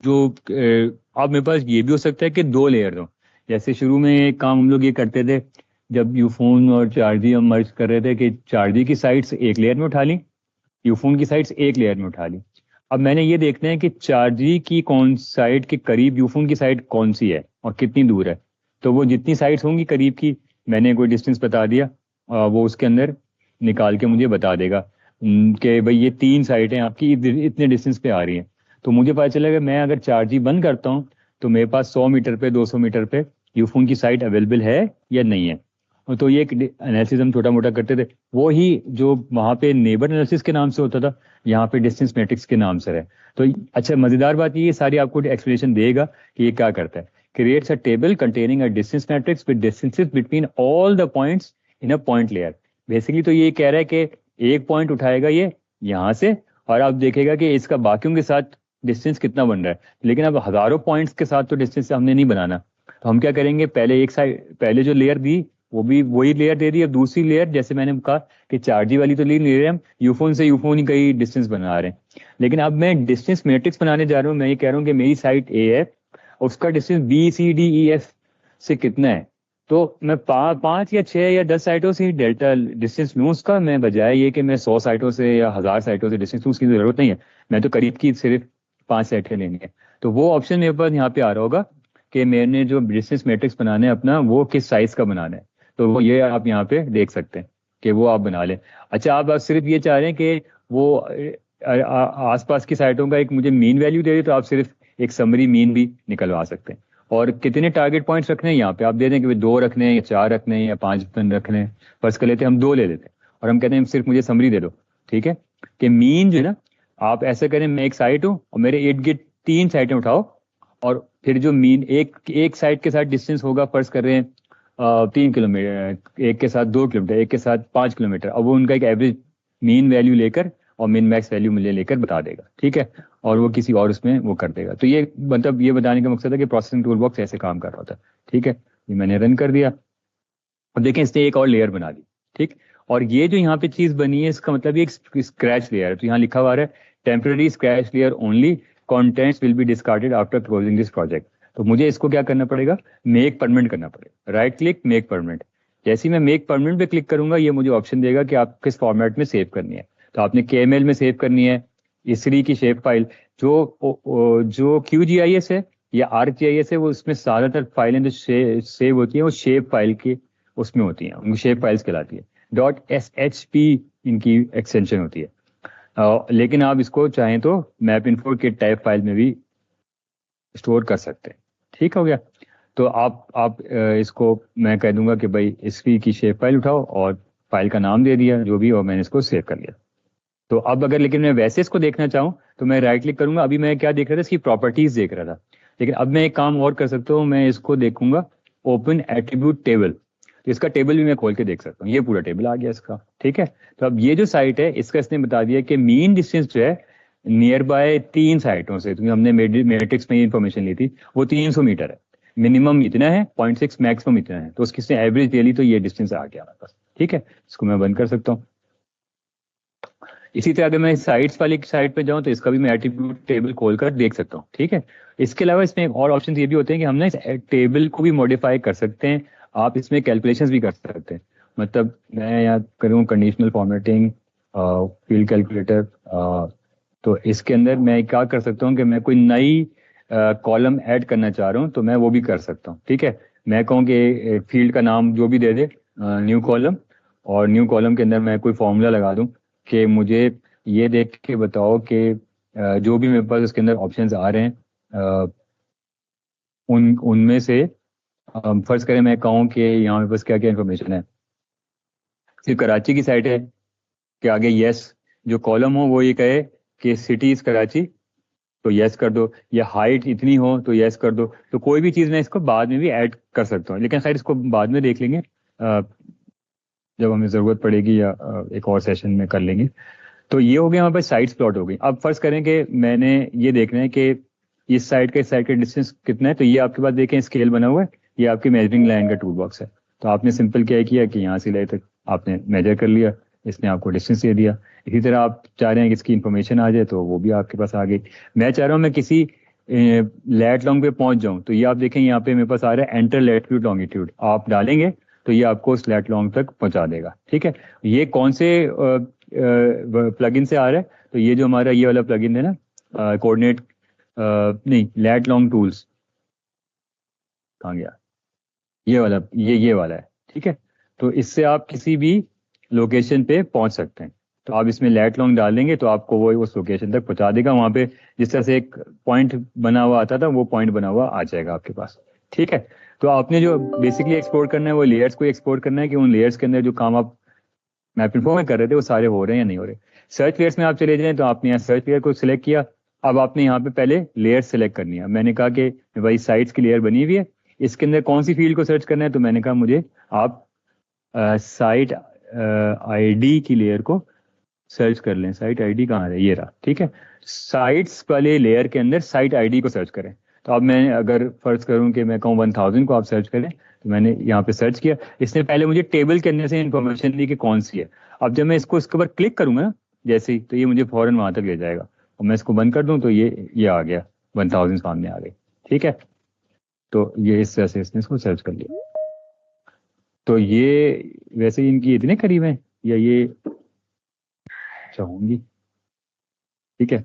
जो अब मेरे पास ये भी हो सकता है कि दो लेयर हो। जैसे शुरू में एक काम हम लोग ये करते थे जब यूफोन और चार्जी हम मर्ज कर रहे थे कि चार्जी की साइड्स एक लेयर में उठा ली, यूफोन की साइड्स एक लेयर में उठा ली। अब मैंने ये देखना है कि चार्जी की कौन साइड के करीब यूफोन की साइड कौन सी है और कितनी दूर है। तो वो जितनी साइड्स होंगी करीब की, मैंने कोई डिस्टेंस बता दिया, वो उसके अंदर निकाल के मुझे बता देगा कि भाई ये 3 साइडें आपकी इतने डिस्टेंस पे आ रही हैं। तो मुझे पता चलेगा मैं अगर चार्जी बंद करता हूँ तो मेरे पास 100 मीटर पे 200 मीटर पे यूफोन की साइट अवेलेबल है या नहीं है। तो ये एक एनालिसिस हम छोटा मोटा करते थे, वो ही जो वहाँ पे नेबर एनालिसिस के नाम से होता था यहाँ पे डिस्टेंस मैट्रिक्स के नाम से है। तो अच्छा, मजेदार बात ये सारी आपको एक्सप्लेनेशन देगा कि ये क्या करता है। Creates a table containing a distance matrix with distances between all the points in a point layer. Basically तो ये कह रहा है कि एक पॉइंट उठाएगा ये यहाँ से और आप देखेगा कि इसका बाकियों के साथ डिस्टेंस कितना बन रहा है। लेकिन अब हजारों पॉइंट्स के साथ तो डिस्टेंस हमने नहीं बनाना, तो हम क्या करेंगे, पहले एक साइड पहले जो लेयर दी वो भी वही लेयर दे दी। अब दूसरी लेयर जैसे मैंने कहा कि चार्जी वाली तो ले नहीं रहे हम, यूफोन से यूफोन ही कई डिस्टेंस बना रहे हैं। लेकिन अब मैं डिस्टेंस मैट्रिक्स बनाने जा रहा हूँ, मैं ये कह रहा हूँ कि मेरी साइड ए है और उसका डिस्टेंस BCDEF से कितना है। तो मैं 5 या 6 या 10 साइटों से ही डेल्टा डिस्टेंस लूँ उसका, मैं बजाय ये कि मैं 100 साइटों से या 1000 साइटों से डिस्टेंस लूँ, उसकी जरूरत नहीं है। मैं तो करीब की सिर्फ 5 साइटें लेनी है। तो वो ऑप्शन मेरे पास यहाँ पे आ रहा होगा कि मैंने जो डिस्टेंस मैट्रिक्स बनाना है अपना वो किस साइज का बनाना है। तो वो ये आप यहाँ पे देख सकते हैं कि वो आप बना लें। अच्छा, आप सिर्फ ये चाह रहे हैं कि वो आसपास की साइटों का एक मुझे मीन वैल्यू दे दे, तो आप सिर्फ एक समरी मीन भी निकलवा सकते हैं। और कितने टारगेट पॉइंट्स रखने हैं यहाँ पे आप दे दें कि 2 रखने हैं या 4 रखने हैं या 5 रखने हैं। फर्स्ट कर लेते हैं हम 2 ले लेते हैं और हम कहते हैं सिर्फ मुझे समरी दे दो, ठीक है। कि मीन जो है ना, आप ऐसा करें मैं एक साइट हूँ और मेरे 3 साइटें उठाओ और फिर जो मीन एक साइट के साथ डिस्टेंस होगा, फर्ज कर रहे हैं 3 किलोमीटर, एक के साथ 2 किलोमीटर, एक के साथ 5 किलोमीटर। अब वो उनका एक एवरेज मीन वैल्यू लेकर और मिन मैक्स वैल्यू मुझे लेकर बता देगा, ठीक है। और वो किसी और उसमें वो कर देगा। तो ये मतलब ये बताने का मकसद है कि प्रोसेसिंग टूल बॉक्स ऐसे काम कर रहा होता है, ठीक है। ये मैंने रन कर दिया। अब देखें इसने एक और लेयर बना दी, ठीक। और ये जो यहाँ पे चीज बनी है इसका मतलब ये एक स्क्रैच लेयर है। तो यहाँ लिखा हुआ है temporary scratch layer only, contents will be discarded after closing this project. तो मुझे इसको क्या करना पड़ेगा, मेक परमानेंट करना पड़ेगा। Right click, make permanent. जैसे ही मैं मेक परमानेंट पे क्लिक करूंगा ये मुझे ऑप्शन देगा कि आप किस फॉर्मेट में सेव करनी है। तो आपने KML में सेव करनी है, इसरी की शेप फाइल, जो QGIS है या ArcGIS है, वो उसमें ज्यादातर फाइलें जो सेव होती है वो शेप फाइल की उसमें होती हैं, उनको शेप फाइल्स कहलाती है। .shp इनकी एक्सटेंशन होती है। लेकिन आप इसको चाहें तो मैप इन्फो के टाइप फाइल में भी स्टोर कर सकते हैं, ठीक हो गया। तो आप इसको मैं कह दूंगा कि भाई इसकी की शेप फाइल उठाओ और फाइल का नाम दे दिया जो भी, और मैंने इसको सेव कर लिया। तो अब अगर लेकिन मैं वैसे इसको देखना चाहूँ तो मैं राइट क्लिक करूंगा। अभी मैं क्या देख रहा था, इसकी प्रॉपर्टीज देख रहा था। लेकिन अब मैं एक काम और कर सकता हूँ, मैं इसको देखूंगा ओपन एट्रीब्यूट टेबल। तो इसका टेबल भी मैं खोल के देख सकता हूँ, ये पूरा टेबल आ गया इसका। ठीक है, तो अब ये जो साइट है इसका इसने बता दिया कि मीन डिस्टेंस जो है नियर बाय 3 साइटों से, क्योंकि हमने मैट्रिक्स में इन्फॉर्मेशन ली थी, वो 300 मीटर है। मिनिमम इतना है 0.6, मैक्सिमम इतना है, तो उसकी से एवरेज ले ली तो ये डिस्टेंस आ गया हमारे पास। ठीक है, इसको मैं बंद कर सकता हूँ। इसी तरह अगर मैं साइट्स वाली साइट पे जाऊं तो इसका भी मैं एट्रीब्यूट टेबल खोलकर देख सकता हूँ। ठीक है, इसके अलावा इसमें एक और ऑप्शन ये भी होते हैं कि हम ना इस टेबल को भी मॉडिफाई कर सकते हैं, आप इसमें कैलकुलेशंस भी कर सकते हैं। मतलब मैं यहाँ करूँ कंडीशनल फॉर्मेटिंग, फील्ड कैलकुलेटर, तो इसके अंदर मैं क्या कर सकता हूँ कि मैं कोई नई कॉलम ऐड करना चाह रहा हूँ तो मैं वो भी कर सकता हूँ। ठीक है, मैं कहूँ कि फील्ड का नाम जो भी दे दे न्यू कॉलम, और न्यू कॉलम के अंदर मैं कोई फॉर्मूला लगा दूँ कि मुझे ये देख के बताओ कि जो भी मेरे पास उसके अंदर ऑप्शंस आ रहे हैं उनमें से फर्ज करें मैं कहूँ कि यहाँ मेरे पास क्या क्या इन्फॉर्मेशन है। सिर्फ कराची की साइट है कि आगे यस जो कॉलम हो वो ये कहे कि सिटी इज कराची तो यस कर दो, या हाइट इतनी हो तो यस कर दो। तो कोई भी चीज़ मैं इसको बाद में भी ऐड कर सकता हूँ, लेकिन खैर इसको बाद में देख लेंगे जब हमें ज़रूरत पड़ेगी, या एक और सेशन में कर लेंगे। तो ये हो गया हमारे पास साइड्स प्लॉट हो गई। अब फर्ज करें कि मैंने ये देखना है कि इस साइड का इस साइड का डिस्टेंस कितना है, तो ये आपके पास देखें स्केल बना हुआ है, ये आपकी मेजरिंग लाइन का टूल बॉक्स है। तो आपने सिंपल क्या किया कि यहाँ से ले तक आपने मेजर कर लिया, इसने आपको डिस्टेंस दे दिया। इसी तरह आप चाह रहे हैं कि इसकी इन्फॉर्मेशन आ जाए तो वो भी आपके पास आ गई। मैं चाह रहा हूँ मैं किसी लैट लॉन्ग पे पहुंच जाऊँ, तो ये आप देखें यहाँ पे मेरे पास आ रहा है एंटर लैटिट्यूड लॉन्गिट्यूड, आप डालेंगे तो ये आपको उस लैट लॉन्ग तक पहुंचा देगा। ठीक है, ये कौन से प्लगइन से आ रहा है, तो ये जो हमारा ये वाला प्लगइन है ना, कोऑर्डिनेट नहीं लैट लॉन्ग टूल्स, कहाँ गया, ये वाला, ये वाला है। ठीक है, तो इससे आप किसी भी लोकेशन पे पहुंच सकते हैं। तो आप इसमें लैट लॉन्ग डाल देंगे तो आपको वो उस लोकेशन तक पहुंचा देगा। वहां पे जिस तरह से एक पॉइंट बना हुआ आता था वो पॉइंट बना हुआ आ जाएगा आपके पास। ठीक है, तो आपने जो बेसिकली एक्सपोर्ट करना है वो लेयर्स को एक्सपोर्ट करना है कि उन लेयर्स के अंदर जो काम आप मैप इन्फो में कर रहे थे वो सारे हो रहे हैं या नहीं हो रहे। सर्च लेयर्स में आप चले जाएं तो आपने यहाँ सर्च लेयर को सिलेक्ट किया। अब आपने यहाँ पे पहले लेयर सेलेक्ट करनी है। मैंने कहा कि भाई साइट्स की लेयर बनी हुई है, इसके अंदर कौन सी फील्ड को सर्च करना है, तो मैंने कहा मुझे आप साइट आईडी की लेयर को सर्च कर लें। साइट आईडी कहाँ है, ये रहा। ठीक है, साइट्स वाले लेयर के अंदर साइट आईडी को सर्च करें। तो अब मैं अगर फर्ज करूं कि मैं कहूँ 1000 को आप सर्च करें, तो मैंने यहाँ पे सर्च किया, इसने पहले मुझे टेबल के अंदर से इन्फॉर्मेशन दी कि कौन सी है। अब जब मैं इसको इसके ऊपर क्लिक करूंगा ना जैसे ही, तो ये मुझे फौरन वहां तक ले जाएगा, और मैं इसको बंद कर दूं तो ये आ गया 1000 सामने आ गई। ठीक है, तो ये इस तरह से इसने इसको सर्च कर लिया। तो ये वैसे ही इनकी इतने करीब है या ये चाहूंगी। ठीक है,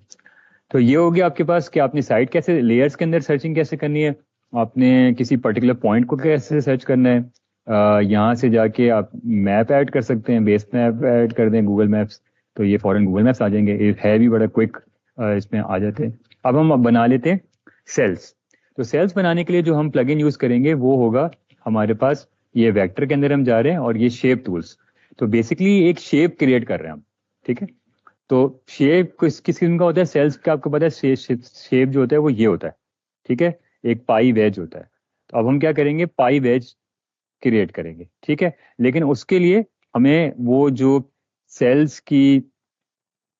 तो ये हो गया आपके पास कि आपने साइट कैसे लेयर्स के अंदर सर्चिंग कैसे करनी है, आपने किसी पर्टिकुलर पॉइंट को कैसे सर्च करना है। यहाँ से जाके आप मैप ऐड कर सकते हैं, बेस मैप ऐड कर दें गूगल मैप्स, तो ये फॉरन गूगल मैप्स आ जाएंगे। ये है भी बड़ा क्विक, इसमें आ जाते हैं। अब हम बना लेते हैं सेल्स। तो सेल्स बनाने के लिए जो हम प्लगइन यूज करेंगे वो होगा हमारे पास, ये वेक्टर के अंदर हम जा रहे हैं, और ये शेप टूल्स। तो बेसिकली एक शेप क्रिएट कर रहे हैं हम। ठीक है, तो शेप किस किस्म का होता है सेल्स का, आपको पता है शेप जो होता है वो ये होता है। ठीक है, एक पाई वेज होता है। तो अब हम क्या करेंगे, पाई वेज क्रिएट करेंगे। ठीक है, लेकिन उसके लिए हमें वो जो सेल्स की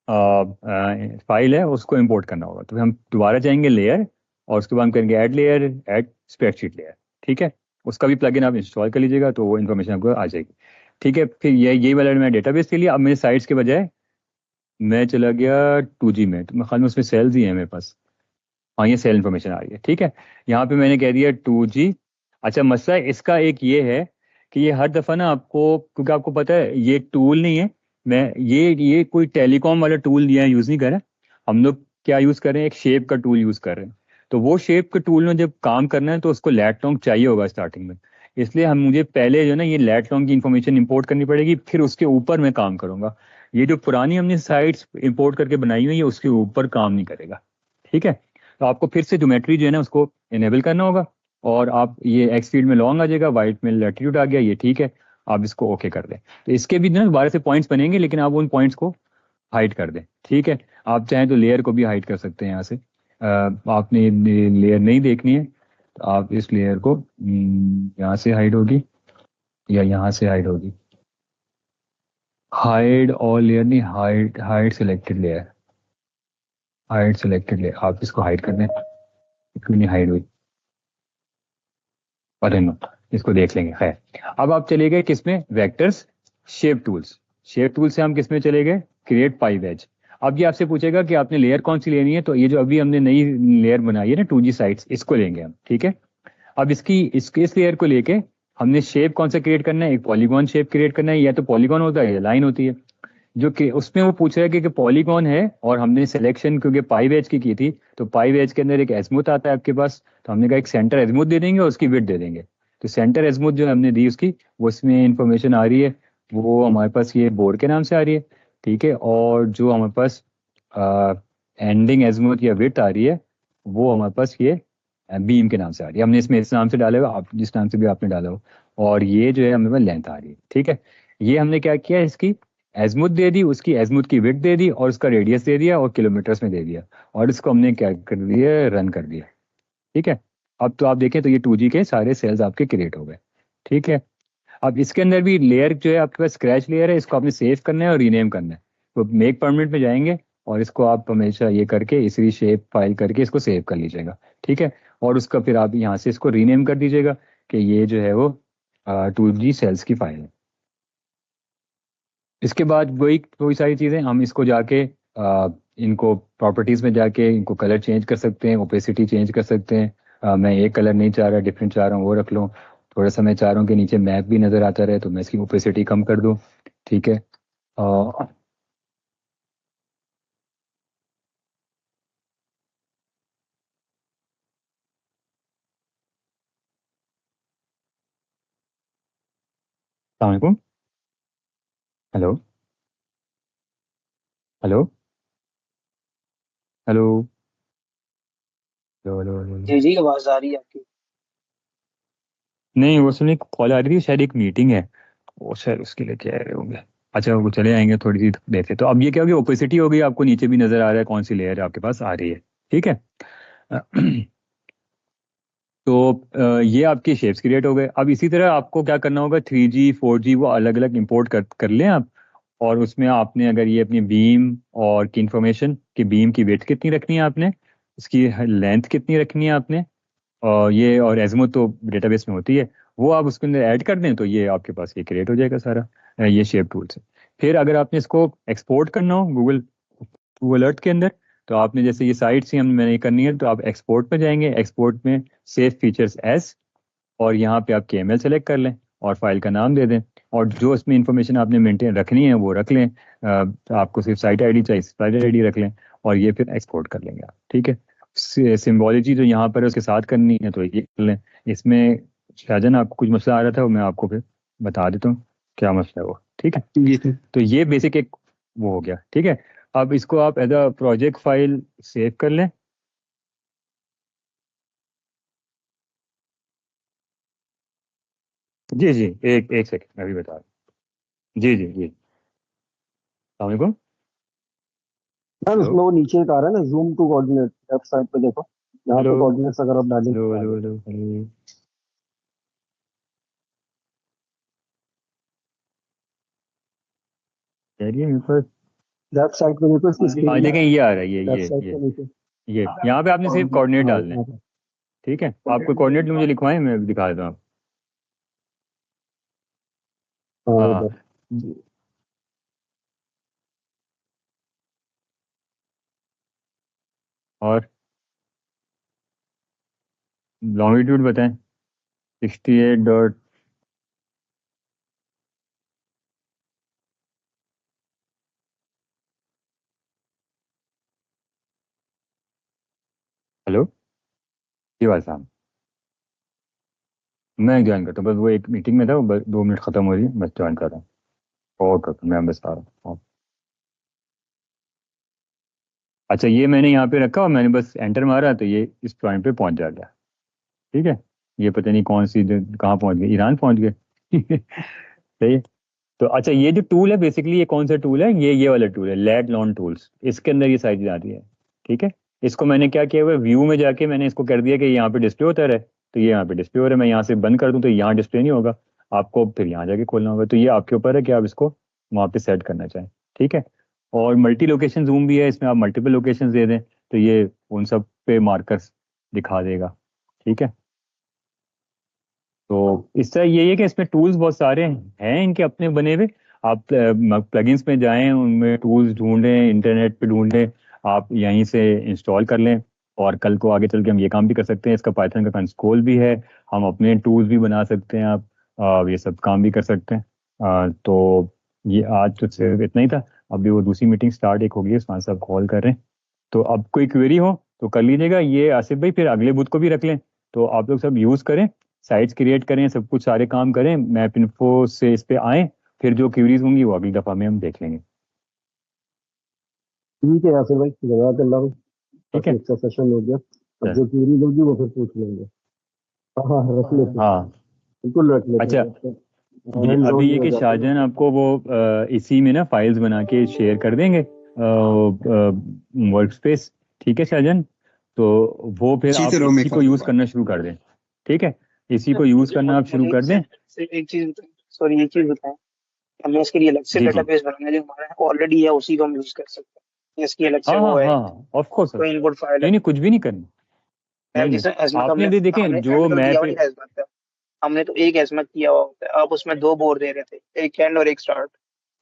फाइल है उसको इंपोर्ट करना होगा। तो हम दोबारा जाएंगे लेयर, और उसके बाद हम करेंगे add layer, add spreadsheet layer. ठीक है, उसका भी प्लगइन आप इंस्टॉल कर लीजिएगा तो वो इन्फॉर्मेशन आपको आ जाएगी। ठीक है, फिर यही वाला मैं डेटाबेस के लिए अब मेरे साइट्स के बजाय मैं चला गया 2G में, तो मैं ख्याल में उसमें सेल्स ही है मेरे पास। हाँ, ये सेल इन्फॉर्मेशन आ रही है। ठीक है, यहाँ पे मैंने कह दिया 2G। अच्छा, मसला इसका एक ये है कि ये हर दफ़ा ना आपको, क्योंकि आपको पता है ये टूल नहीं है, मैं ये कोई टेलीकॉम वाला टूल यहाँ यूज़ नहीं कर रहा। हम लोग क्या यूज़ कर रहे हैं, एक शेप का टूल यूज़ कर रहे हैं। तो वो शेप के टूल में जब काम करना है तो उसको लैट लॉन्ग चाहिए होगा स्टार्टिंग में, इसलिए हम मुझे पहले जो है ना ये लैट लॉन्ग की इन्फॉर्मेशन इंपोर्ट करनी पड़ेगी, फिर उसके ऊपर मैं काम करूंगा। ये जो पुरानी हमने साइट्स इंपोर्ट करके बनाई हुई है उसके ऊपर काम नहीं करेगा। ठीक है, तो आपको फिर से ज्योमेट्री जो है ना उसको इनेबल करना होगा, और आप ये एक्स फील्ड में लॉन्ग आ जाएगा, वाइट में लैटिट्यूड आ गया, ये ठीक है, आप इसको ओके कर दें। तो इसके भी ना दोबारा से पॉइंट्स बनेंगे, लेकिन आप उन पॉइंट्स को हाइड कर दें। ठीक है, आप चाहें तो लेयर को भी हाइड कर सकते हैं यहाँ से। आपने लेयर नहीं देखनी है तो आप इस लेयर को यहाँ से हाइड होगी, या यहाँ से हाइड होगी? हाइड ऑल लेयर नहीं, hide hide selected layer, hide selected layer. आप इसको हाइड कर दें, क्यों नहीं हाइड हुई? अरे नो, इसको देख लेंगे। खैर, अब आप चले गए किसमें? Vectors, shape tools. Shape tool से हम किसमें चले गए? क्रिएट पाई वेज। अब ये आपसे पूछेगा कि आपने लेयर कौन सी लेनी है, तो ये जो अभी हमने नई लेयर बनाई है ना 2G साइट्स, इसको लेंगे हम, ठीक है। अब इस लेयर को लेके हमने शेप कौन सा क्रिएट करना है? एक पॉलीगॉन शेप क्रिएट करना है, या तो पॉलीगॉन होता है या लाइन होती है। जो कि उसमें वो पूछ रहा है कि पॉलीगॉन है, और हमने सिलेक्शन क्योंकि पाई वेज की थी, तो पाई वेज के अंदर एक एजमुथ आता है आपके पास, तो हमने कहा एक सेंटर एजमुथ दे देंगे और उसकी विड्थ दे देंगे। तो सेंटर एजमुथ जो हमने दी उसकी, वो उसमें इंफॉर्मेशन आ रही है, वो हमारे पास ये बोर्ड के नाम से आ रही है, ठीक है। और जो हमारे पास एंडिंग एजमुथ या विड्थ आ रही है, वो हमारे पास ये बीम के नाम से आ रही है। हमने इसमें इस नाम से डाले हुआ, आप जिस नाम से भी आपने डाला हो। और ये जो है हमें पास लेंथ आ रही है, ठीक है। ये हमने क्या किया, इसकी एजमुथ दे दी, उसकी एजमुथ की विड्थ दे दी, और उसका रेडियस दे दिया, और किलोमीटर्स में दे दिया, और इसको हमने क्या कर दिया, रन कर दिया, ठीक है। अब तो आप देखें तो ये 2G के सारे सेल्स आपके क्रिएट हो गए, ठीक है। अब इसके अंदर भी लेयर जो है आपके पास स्क्रैच लेयर है, इसको आपने सेव करना है और रीनेम करना है। तो मेक परमानेंट में जाएंगे, और इसको आप हमेशा ये करके इसी शेप फाइल करके इसको सेव कर लीजिएगा, ठीक है। और उसका फिर आप यहाँ से इसको रीनेम कर दीजिएगा कि ये जो है वो 2G सेल्स की फाइल है। इसके बाद वही कोई सारी चीज़ें हम इसको जाके इनको प्रॉपर्टीज़ में जाके इनको कलर चेंज कर सकते हैं, ओपेसिटी चेंज कर सकते हैं। मैं एक कलर नहीं चाह रहा, डिफरेंट चाह रहा हूँ, वो रख लूँ। थोड़ा सा मैं चाह रहा हूँ कि नीचे मैप भी नज़र आता रहे, तो मैं इसकी ओपेसिटी कम कर दूँ, ठीक है। अ, अस्सलाम वालेकुम। Hello, hello, hello, hello, hello, hello, hello. जी जी, आवाज आ रही है आपकी। नहीं, वो सुनिए कॉल आ रही थी, शायद एक मीटिंग है, वो शायद उसके लिए कह रहे होंगे। अच्छा, वो चले आएंगे थोड़ी सी देर से। तो अब ये क्या होगी, ओपेसिटी हो गई, आपको नीचे भी नजर आ रहा है कौन सी लेयर आपके पास आ रही है, ठीक है। तो ये आपके शेप्स क्रिएट हो गए। अब इसी तरह आपको क्या करना होगा, 3G 4G वो अलग अलग इंपोर्ट कर लें आप। और उसमें आपने अगर ये अपनी बीम और की इंफॉर्मेशन कि बीम की विड्थ कितनी रखनी है आपने, इसकी लेंथ कितनी रखनी है आपने, और ये और एजमुथ तो डेटाबेस में होती है, वो आप उसके अंदर ऐड कर दें, तो ये आपके पास ये क्रिएट हो जाएगा सारा, ये शेप टूल से। फिर अगर आपने इसको एक्सपोर्ट करना हो गूगल गूगल अर्थ के अंदर, तो आपने जैसे ये साइट्स ही हम मैंने करनी है, तो आप एक्सपोर्ट में जाएंगे, एक्सपोर्ट में सेव फीचर्स एज, और यहाँ पे आप KML सेलेक्ट कर लें और फाइल का नाम दे दें, और जो उसमें इंफॉर्मेशन आपने मेंटेन रखनी है वो रख लें। तो आपको सिर्फ साइट आईडी चाहिए, साइट आईडी रख लें, और ये फिर एक्सपोर्ट कर लेंगे आप, ठीक है। सिम्बोलॉजी जो यहाँ पर है उसके साथ करनी है, तो ये कर लें। इसमें शाहजहां आपको कुछ मसला आ रहा था, वो मैं आपको फिर बता देता हूँ क्या मसला है वो, ठीक है। जी सर। तो ये बेसिक एक वो हो गया, ठीक है। अब इसको आप as a project file save कर लें। जी जी, एक एक सेकंड, मैं भी बता रहा हूँ। जी जी जी, अलैक्म। मैम हेलो, उसमें वो नीचे एक आ रहा है ना, zoom to coordinate, left side पे देखो, यहाँ हेलो, पे कोऑर्डिनेट्स अगर आप डालेंगे हेलो, तो आ हेलो, जाएगा। Hello, hello. कह रही है मेरे पास। लेफ्ट साइड पे देखो, इसकी हाँ स्क्रीन में देखें, ये आ रहा है, लेफ्ट साइड ये पे नीचे। ये यहाँ पे आपने सिर्फ कोऑर्डिनेट हाँ डालने हैं, यहाँ पे। ठीक है। आपको कोऑर्डिनेट मुझे लिखवाएं, मैं दिखा देता हूँ हाँ आपको। इधर। हाँ, और लॉन्गिट्यूड बताएं, 68 डॉट। हेलो, ये बात साहब, मैं ज्वाइन करता हूँ, बस वो एक मीटिंग में था, वो बस 2 मिनट खत्म हो रही है, बस ज्वाइन कर रहा हूँ। ओके, मैं बस आ रहा हूँ। अच्छा, ये मैंने यहाँ पे रखा और मैंने बस एंटर मारा, तो ये इस पॉइंट पे पहुंच जाएगा, ठीक है। ये पता नहीं कौन सी कहाँ पहुंच गए, ईरान पहुंच गए। सही है। तो अच्छा, ये जो टूल है बेसिकली, ये कौन सा टूल है, ये वाला टूल है, लेट लॉन टूल्स, इसके अंदर ये सारी चीज आती है, ठीक है। इसको मैंने क्या किया हुआ है, व्यू में जाके मैंने इसको कर दिया कि यहाँ पे डिस्प्ले होता रहे, तो ये यहाँ पे डिस्प्ले हो रहा है। मैं यहाँ से बंद कर दूं तो यहाँ डिस्प्ले नहीं होगा। आपको फिर यहाँ जाके खोलना होगा। तो ये आपके ऊपर है कि आप इसको वहाँ पे सेट करना चाहें। ठीक है। और मल्टी लोकेशन जूम भी है, इसमें आप मल्टीपल लोकेशन दे दें तो ये उन सब पे मार्कर्स दिखा देगा। ठीक है। तो इस तरह यही है कि इसमें टूल्स बहुत सारे हैं इनके अपने बने हुए। आप प्लगइन्स में जाएं, उनमें टूल्स ढूंढें, इंटरनेट पे ढूंढें, आप यहीं से इंस्टॉल कर लें। और कल को आगे चल के हम ये काम भी कर सकते हैं, इसका पाइथन का कंसोल भी है, हम अपने टूल्स भी बना सकते हैं। आप ये सब काम भी कर सकते हैं। तो ये आज तो सिर्फ इतना ही था। अभी वो दूसरी मीटिंग स्टार्ट एक होगी, उसमें सब कॉल कर रहे हैं। तो अब कोई क्वेरी हो तो कर लीजिएगा। ये आसिफ भाई फिर अगले बुध को भी रख लें, तो आप लोग सब यूज़ करें, साइट्स क्रिएट करें, सब कुछ सारे काम करें, मैप इन्फो से इस पे आए, फिर जो क्वेरीज होंगी वो अगली दफा में हम देख लेंगे। ठीक है यासिर भाई, जज़ाकल्लाह भाई, ठीक काफी है। अच्छा सेशन हो गया। अब चल। जो क्वेरी होगी वो फिर पूछ लेंगे। हाँ हाँ, रख लेते हैं, हाँ। बिल्कुल रख लेते अच्छा, हैं, तो ये हैंड अभी ऑन भी ये हो कि जाता है। शाहजहान आपको वो इसी में ना फाइल्स बना के शेयर कर देंगे वर्क स्पेस। ठीक है शाहजहान। तो वो फिर इसी आप तरह मैं इसी को कर यूज़ दूंगा। करना शुरू कर दें। ठीक है। इसी को यूज़ करना आप शुरू कर दें। सिर्फ एक चीज बताएं, सॉरी एक चीज बताएं, हमें इसके लिए अलग से जी जी। डेटाबेस बनाना है जो हमारा ऑलरेडी है, उसी को हम यूज कर सकते हैं, इसकी अलग से हाँ वो हाँ है, हाँ, ऑफ कोर्स। कोई इनपुट फाइल है। नहीं नहीं, कुछ भी नहीं करना। मैम नहीं नहीं, जैसे एजमत आपने हमने भी देखें हमने जो एंड तो मैं दिया हुआ नहीं था एजमत का, हमने तो एक एजमत किया हुआ होता है, आप उसमें दो बोर्ड दे रहे थे, एक एंड और एक स्टार्ट,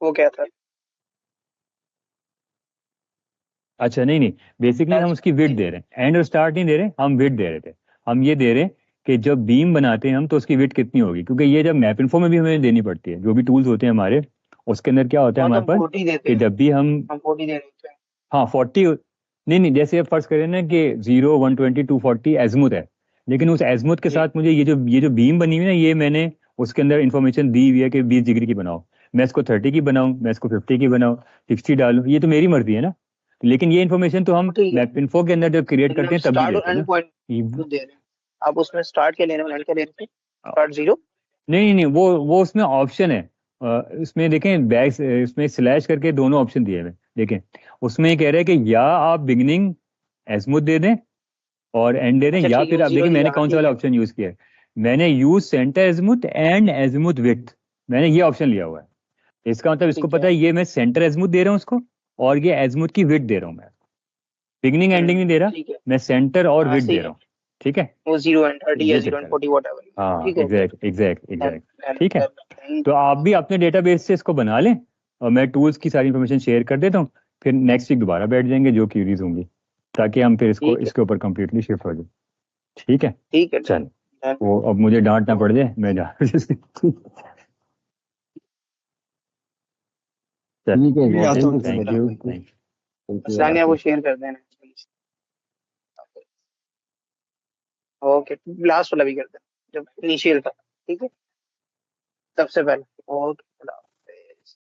वो क्या था? अच्छा नहीं नहीं, बेसिकली हम उसकी विड्थ जी दे रहे हैं, एंड और स्टार्ट नहीं दे रहे, हम विड्थ दे रहे थे। हम ये दे रहे हैं कि जब बीम बनाते हैं हम तो उसकी विड्थ कितनी होगी, क्योंकि ये जब मैप इन्फो में भी हमें देनी पड़ती है, जो भी टूल्स होते हैं हमारे उसके अंदर क्या होता है हाँ, तो हमारे हम पास 40 देते कि हैं, जब भी हम, हम 40 दे रहे थे। हाँ 40, नहीं नहीं, जैसे अब फर्ज करें ना कि 0, 120, 240 एजमुथ है, लेकिन उस एजमुथ के जी साथ मुझे ये जो बीम बनी हुई है ना, ये मैंने उसके अंदर इंफॉर्मेशन दी हुई है कि 20 डिग्री की बनाओ। मैं इसको 30 की बनाऊं, मैं इसको 50 की बनाऊं, 60 डालूं, ये तो मेरी मर्जी है ना। लेकिन ये इन्फॉर्मेशन तो तो हम ठीक है, मैप इन्फो के अंदर जब क्रिएट लेकिन करते हम हैं तभी स्टार्ट और देते हैं एंड ना। पॉइंट ये- दे रहे हैं, आप उसमें स्टार्ट क्या ले रहे हो, एंड क्या ले रहे थे? स्टार्ट 0। नहीं नहीं नहीं, वो उसमें ऑप्शन है। इसमें देखें बैक, इसमें स्लैश करके दोनों ऑप्शन दिए हुए हैं। देखें उसमें ये कह रहे हैं कि या आप बिगनिंग एजमुथ दे दें और एंड दे दें, अच्छा या ठीक है, फिर वो आप 0 देखिए मैंने दिया, हाँ कौन सा ठीक वाला है। ऑप्शन यूज किया है। मैंने यूज सेंटर एजमुथ एंड एजमुथ विड्थ, मैंने ये ऑप्शन लिया हुआ है। इसका मतलब इसको ठीक पता है। है ये मैं सेंटर एजमुथ दे रहा हूँ उसको, और ये एजमुथ की विड्थ दे रहा हूँ मैं, बिगनिंग एंडिंग नहीं दे रहा, ठीक है। मैं सेंटर और हाँ विड्थ सही दे रहा है, हूँ। ठीक है। वो 0 एंड तो 30 या ये 0 एंड चक्कर है। 40 वट एवर। हाँ ठीक हो गया। Exact exact done exact. Done ठीक है। डन, थैंक तो यू। आप भी अपने डेटाबेस से इसको बना लें, और मैं टूल्स की सारी इन्फॉर्मेशन शेयर कर देता हूँ। फिर नेक्स्ट वीक दोबारा बैठ जाएंगे जो क्यूरीज होंगी, ताकि हम फिर इसको ठीक है, इसके ऊपर कंप्लीटली शिफ्ट हो जाए। ठीक है। ठीक है, चल, डन। वो अब मुझे डांट ना पड़ जाए, मैं जा चल। ठीक है, मैं भी बहुत आता थैंक हूँ यू सो थैंक मच, फिर। You, thank you, thank thank you असलानिया को यार। शेयर कर देना प्लीज। ओके, लास्ट वाला भी कर देना, जब इनिशियल था। ठीक है, सबसे पहले। ओके।